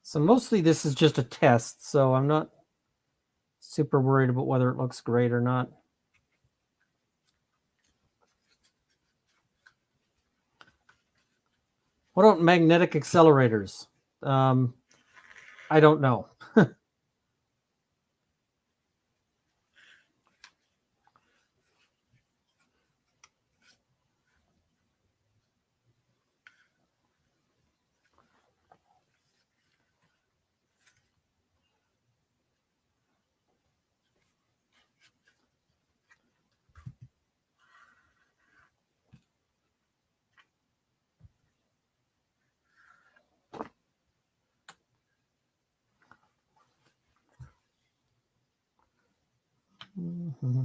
so mostly this is just a test, so I'm not super worried about whether it looks great or not. What about magnetic accelerators? I don't know. Mm-hmm.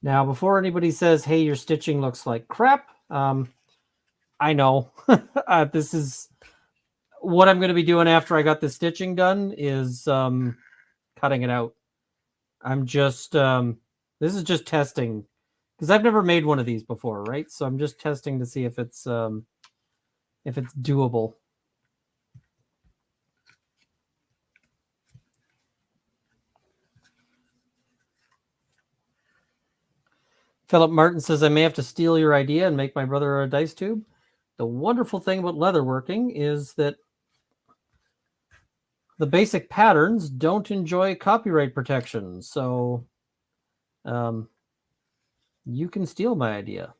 Now, before anybody says, "Hey, your stitching looks like crap," I know this is what I'm going to be doing after I got the stitching done is cutting it out. I'm just this is just testing because I've never made one of these before, right? So I'm just testing to see if it's doable. Philip Martin says, I may have to steal your idea and make my brother a dice tube. The wonderful thing about leatherworking is that the basic patterns don't enjoy copyright protection. So you can steal my idea.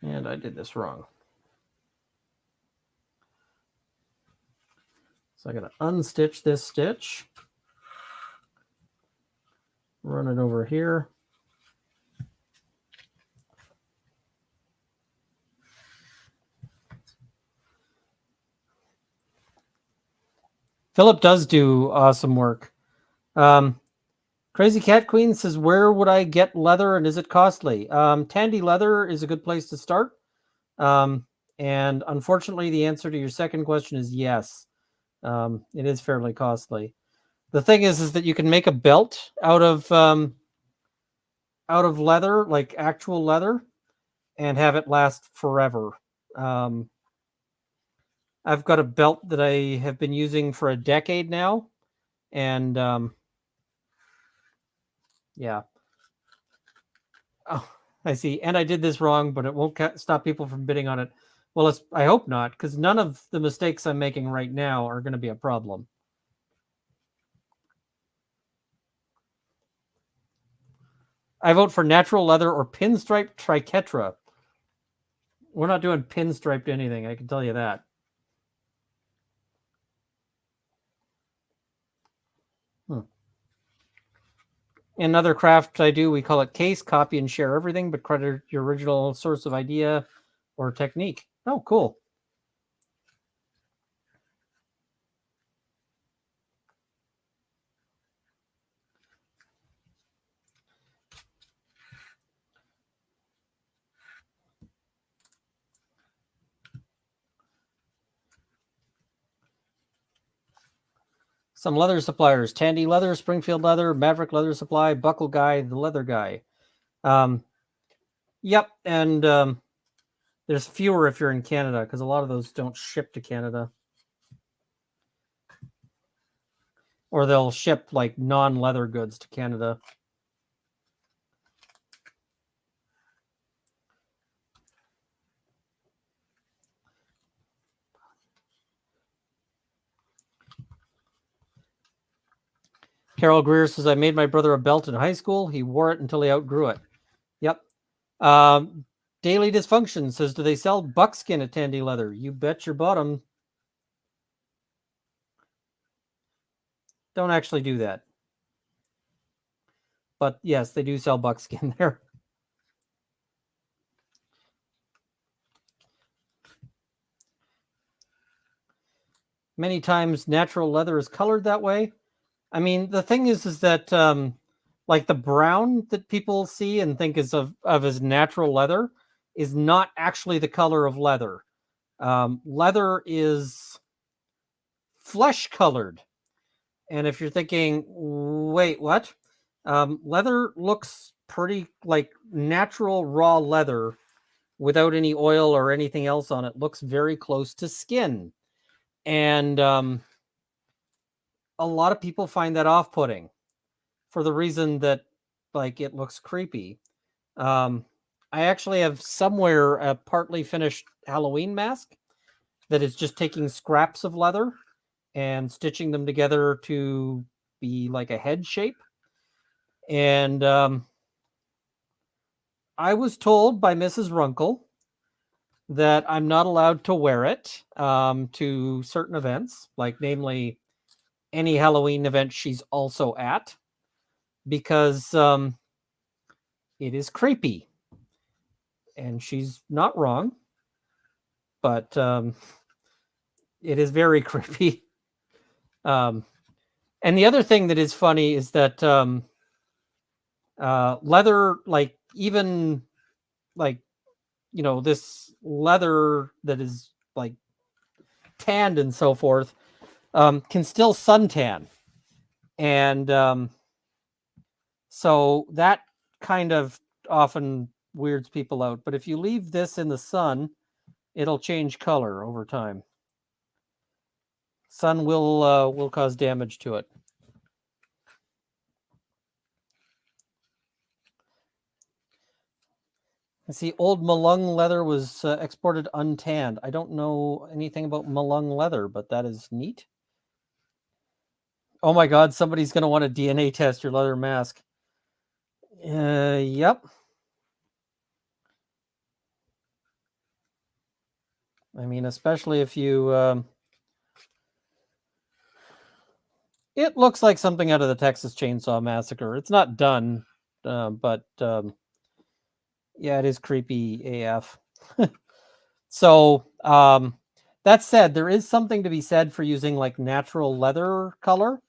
And I did this wrong. So I got to unstitch this stitch. Run it over here. Philip does do awesome work. Crazy Cat Queen says, where would I get leather and is it costly? Tandy Leather is a good place to start. And unfortunately, the answer to your second question is yes. It is fairly costly. The thing is that you can make a belt out of leather, like actual leather, and have it last forever. I've got a belt that I have been using for a decade now, and yeah. Oh, I see. And I did this wrong, but it won't stop people from bidding on it. Well, I hope not, because none of the mistakes I'm making right now are going to be a problem. I vote for natural leather or pinstripe triquetra. We're not doing pinstriped anything, I can tell you that. In another craft I do, we call it case, copy, and share everything, but credit your original source of idea or technique. Oh, cool. Some leather suppliers: Tandy Leather, Springfield Leather, Maverick Leather Supply, Buckle Guy, The Leather Guy. Yep, and there's fewer if you're in Canada because a lot of those don't ship to Canada. Or they'll ship like non-leather goods to Canada. Carol Greer says, I made my brother a belt in high school. He wore it until he outgrew it. Yep. Daily Dysfunction says, do they sell buckskin at Tandy Leather? You bet your bottom. Don't actually do that. But yes, they do sell buckskin there. Many times natural leather is colored that way. I mean, the thing is that like the brown that people see and think is of as natural leather is not actually the color of leather. Leather is flesh colored. And if you're thinking, wait, what? Leather looks pretty like natural raw leather without any oil or anything else on it. Looks very close to skin. And a lot of people find that off-putting for the reason that like it looks creepy. I actually have somewhere a partly finished Halloween mask that is just taking scraps of leather and stitching them together to be like a head shape. And I was told by Mrs. Runkle that I'm not allowed to wear it to certain events, like namely any Halloween event she's also at, because it is creepy. And she's not wrong, but it is very creepy. And the other thing that is funny is that leather, like even like, this leather that is like tanned and so forth, can still suntan. And so that kind of often weirds people out. But if you leave this in the sun, it'll change color over time. Sun will cause damage to it. I see old Malung leather was exported untanned. I don't know anything about Malung leather, but that is neat. Oh my God, somebody's going to want to DNA test your leather mask. Yep. I mean, especially if you... it looks like something out of the Texas Chainsaw Massacre. It's not done, but yeah, it is creepy AF. So, that said, there is something to be said for using like natural leather color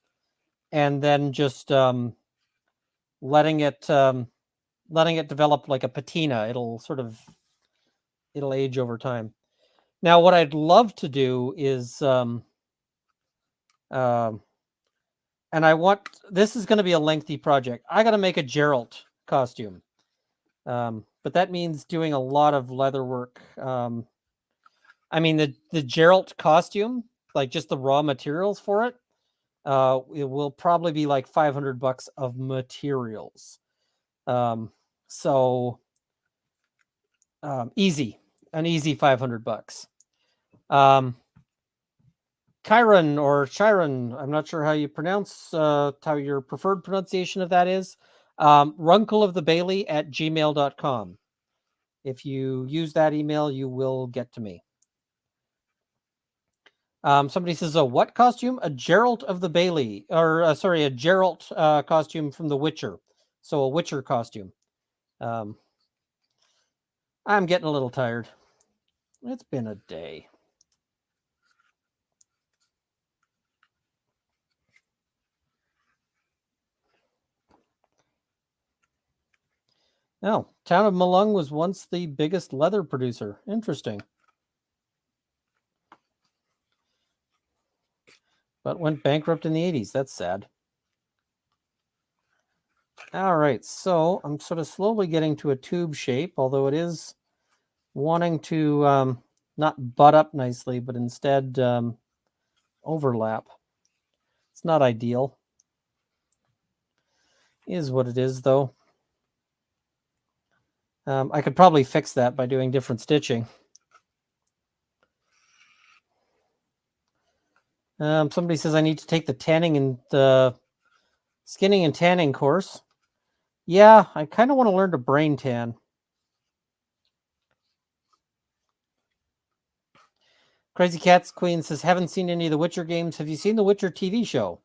and then just letting it develop like a patina. It'll age over time. Now, what I'd love to do is, and this is going to be a lengthy project. I got to make a Geralt costume, but that means doing a lot of leather work. I mean, the Geralt costume, like just the raw materials for it, it will probably be like $500 of materials. So an easy $500. Chiron or Chiron, I'm not sure how you pronounce, how your preferred pronunciation of that is. runkleofthebailey@gmail.com. If you use that email, you will get to me. Somebody says, what costume? A Geralt of the Bailey, or a Geralt costume from The Witcher. So a Witcher costume. I'm getting a little tired. It's been a day. Oh, town of Malung was once the biggest leather producer. Interesting. But went bankrupt in the 80s. That's sad. All right, so I'm sort of slowly getting to a tube shape, although it is wanting to not butt up nicely, but instead overlap. It's not ideal. Is what it is, though. I could probably fix that by doing different stitching. Somebody says I need to take the tanning and the skinning and tanning course. Yeah, I kind of want to learn to brain tan. Crazy Cats Queen says, haven't seen any of the Witcher games. Have you seen the Witcher TV show?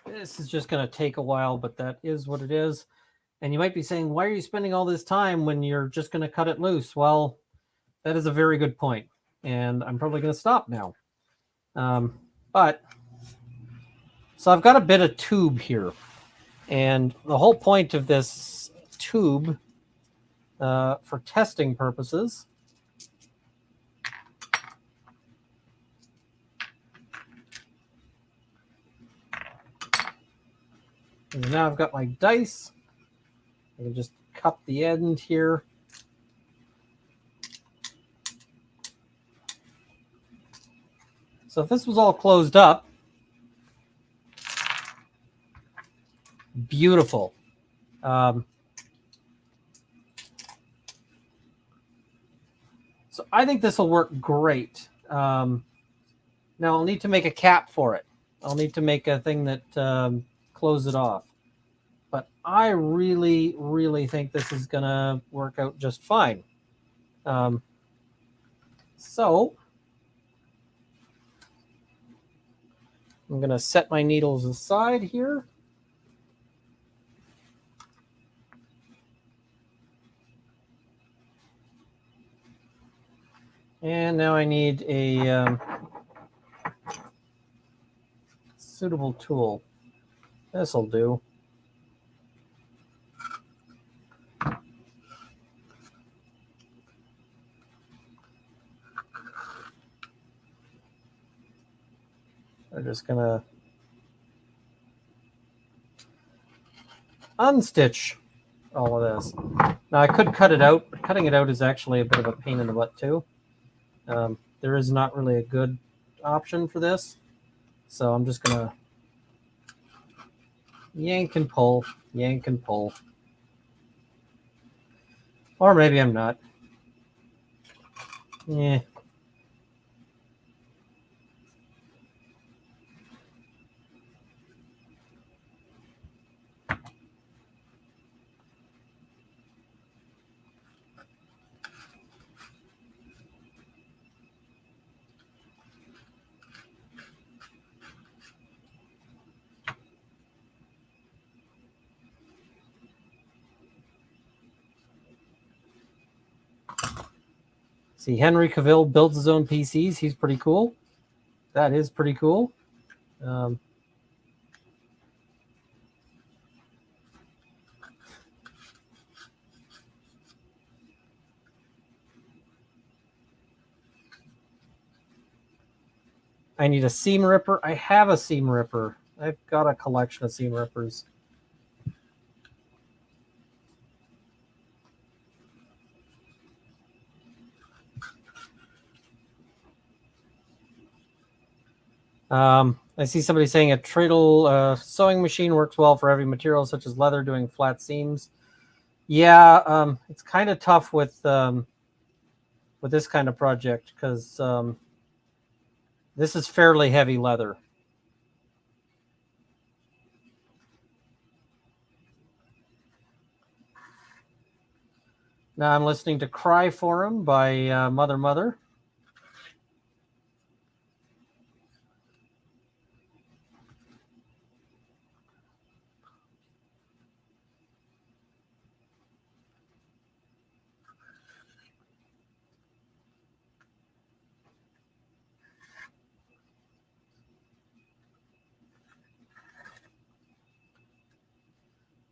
This is just going to take a while, but that is what it is. And you might be saying, why are you spending all this time when you're just going to cut it loose? Well, that is a very good point. And I'm probably going to stop now. So I've got a bit of tube here. And the whole point of this tube, for testing purposes, And now I've got my dice. I can just cup the end here. So if this was all closed up, beautiful. So I think this will work great. Now I'll need to make a cap for it. I'll need to make a thing that close it off. But I really, really think this is going to work out just fine. So I'm going to set my needles aside here. And now I need a suitable tool. This'll do. I'm just going to unstitch all of this. Now I could cut it out, but cutting it out is actually a bit of a pain in the butt too. There is not really a good option for this. So I'm just going to yank and pull, yank and pull. Or maybe I'm not. Yeah. See, Henry Cavill builds his own PCs. He's pretty cool. That is pretty cool. I need a seam ripper. I have a seam ripper. I've got a collection of seam rippers. I see somebody saying a treadle sewing machine works well for heavy materials such as leather doing flat seams. Yeah, it's kind of tough with this kind of project because this is fairly heavy leather. Now I'm listening to Cry for Him by Mother Mother.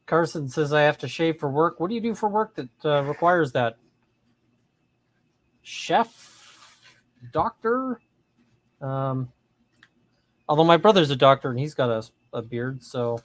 Carson says I have to shave for work. What do you do for work that requires that? Chef? Doctor? Although my brother's a doctor and he's got a beard, so...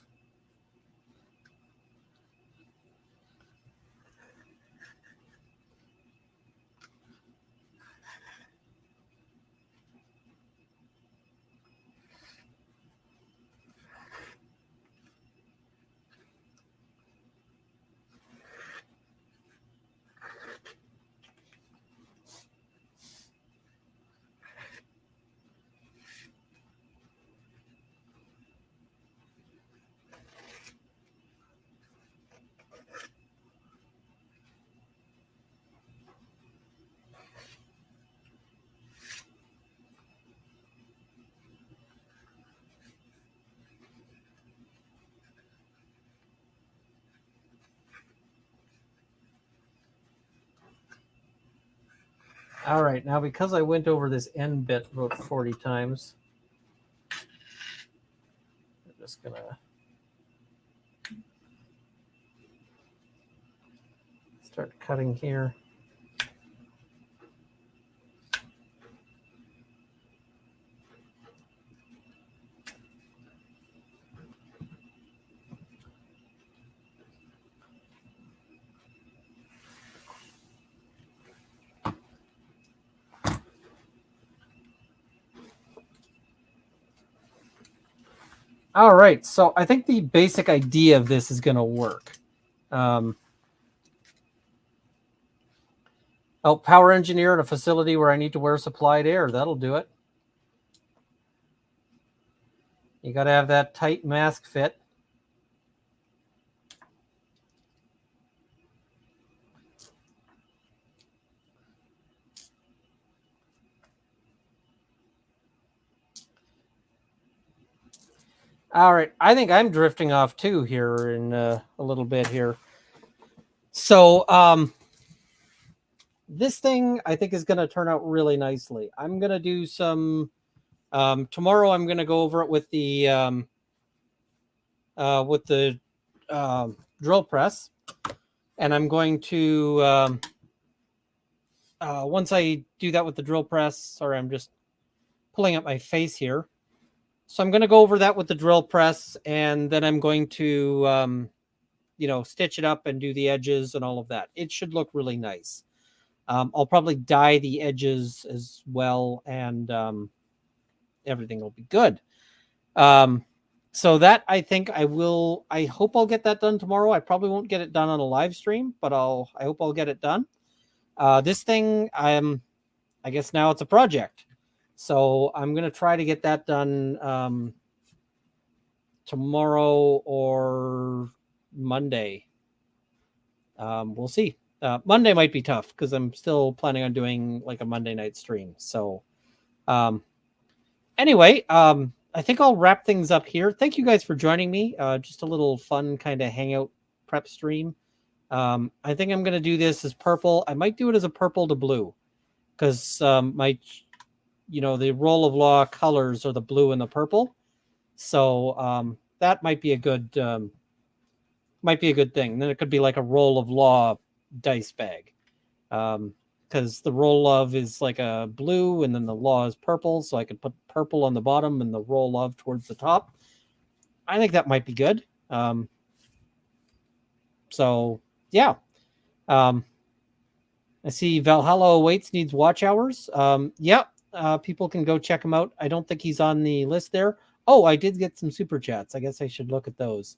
All right, now because I went over this end bit about 40 times, I'm just gonna start cutting here. All right, so I think the basic idea of this is going to work. Oh, power engineer at a facility where I need to wear supplied air. That'll do it. You got to have that tight mask fit. All right, I think I'm drifting off too here in a little bit here. So this thing I think is going to turn out really nicely. I'm going to do some tomorrow. I'm going to go over it with the drill press, and I'm going to once I do that with the drill press. Sorry, I'm just pulling up my face here. So I'm going to go over that with the drill press, and then I'm going to stitch it up and do the edges and all of that. It should look really nice. I'll probably dye the edges as well, and everything will be good. So that I think I will. I hope I'll get that done tomorrow. I probably won't get it done on a live stream, but I hope I'll get it done. This thing, I guess now it's a project, so I'm gonna try to get that done tomorrow or Monday. We'll see. Monday might be tough because I'm still planning on doing like a Monday night stream. So anyway, I think I'll wrap things up here. Thank you guys for joining me. Just a little fun kind of hangout prep stream. I think I'm going to do this as purple. I might do it as a purple to blue because the roll of law colors are the blue and the purple. So that might be a good thing. Then it could be like a roll of law dice bag. Because the roll of is like a blue and then the law is purple. So I could put purple on the bottom and the roll of towards the top. I think that might be good. So yeah. I see Valhalla Awaits needs watch hours. People can go check him out. I don't think he's on the list there. Oh, I did get some super chats. I guess I should look at those.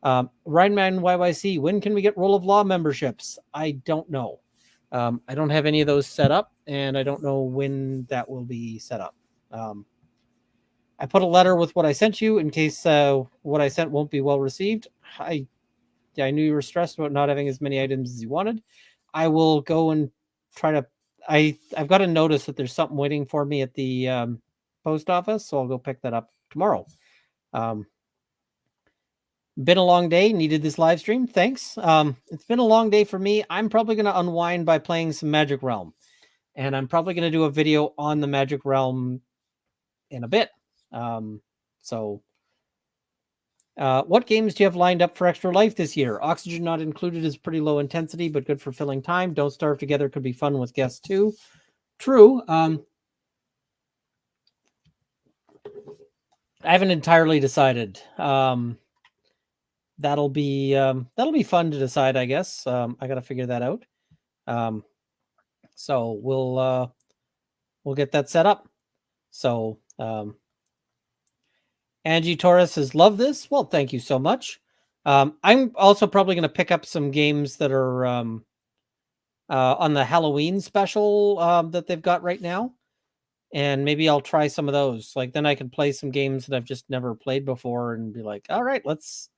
Rhineman YYC, when can we get Roll of Law memberships? I don't know. I don't have any of those set up, and I don't know when that will be set up. I put a letter with what I sent you in case what I sent won't be well received. I knew you were stressed about not having as many items as you wanted. I will go and try to. I've got a notice that there's something waiting for me at the post office, so I'll go pick that up tomorrow. Been a long day. Needed this live stream. Thanks. It's been a long day for me. I'm probably going to unwind by playing some Magic Realm. And I'm probably going to do a video on the Magic Realm in a bit. What games do you have lined up for Extra Life this year? Oxygen Not Included is pretty low intensity, but good for filling time. Don't Starve Together could be fun with guests too. True. I haven't entirely decided. That'll be fun to decide, I guess. I got to figure that out. So we'll get that set up. So Angie Torres says, love this. Well, thank you so much. I'm also probably going to pick up some games that are on the Halloween special that they've got right now. And maybe I'll try some of those. Like then I can play some games that I've just never played before and be like, all right, let's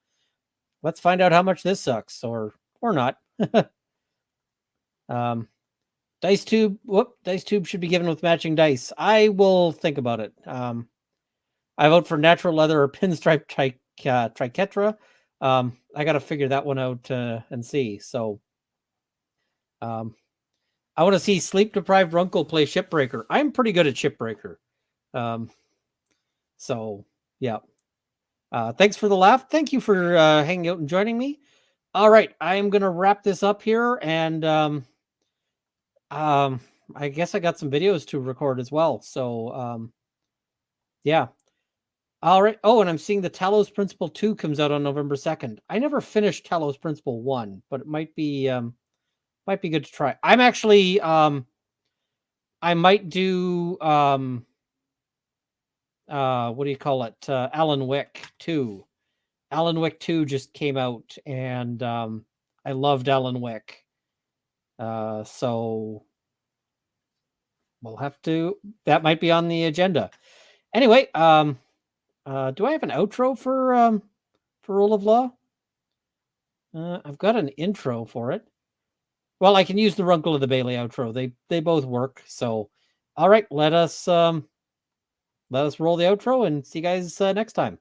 find out how much this sucks or not. Dice tube should be given with matching dice. I will think about it. I vote for natural leather or pinstripe triquetra. I got to figure that one out and see. So I want to see sleep deprived Runkle play Shipbreaker. I'm pretty good at Shipbreaker. So yeah. Thanks for the laugh. Thank you for hanging out and joining me. All right, I'm gonna wrap this up here, and I guess I got some videos to record as well. So yeah. All right. Oh, and I'm seeing the Talos Principle 2 comes out on November 2nd. I never finished Talos Principle 1, but it might be good to try. I'm actually I might do what do you call it? Alan Wake 2. Alan Wake 2 just came out, and I loved Alan Wake. So we'll have to, that might be on the agenda. Anyway, do I have an outro for Rule of Law? I've got an intro for it. Well, I can use the Runkle of the Bailey outro. They both work. So, all right, let us roll the outro and see you guys next time.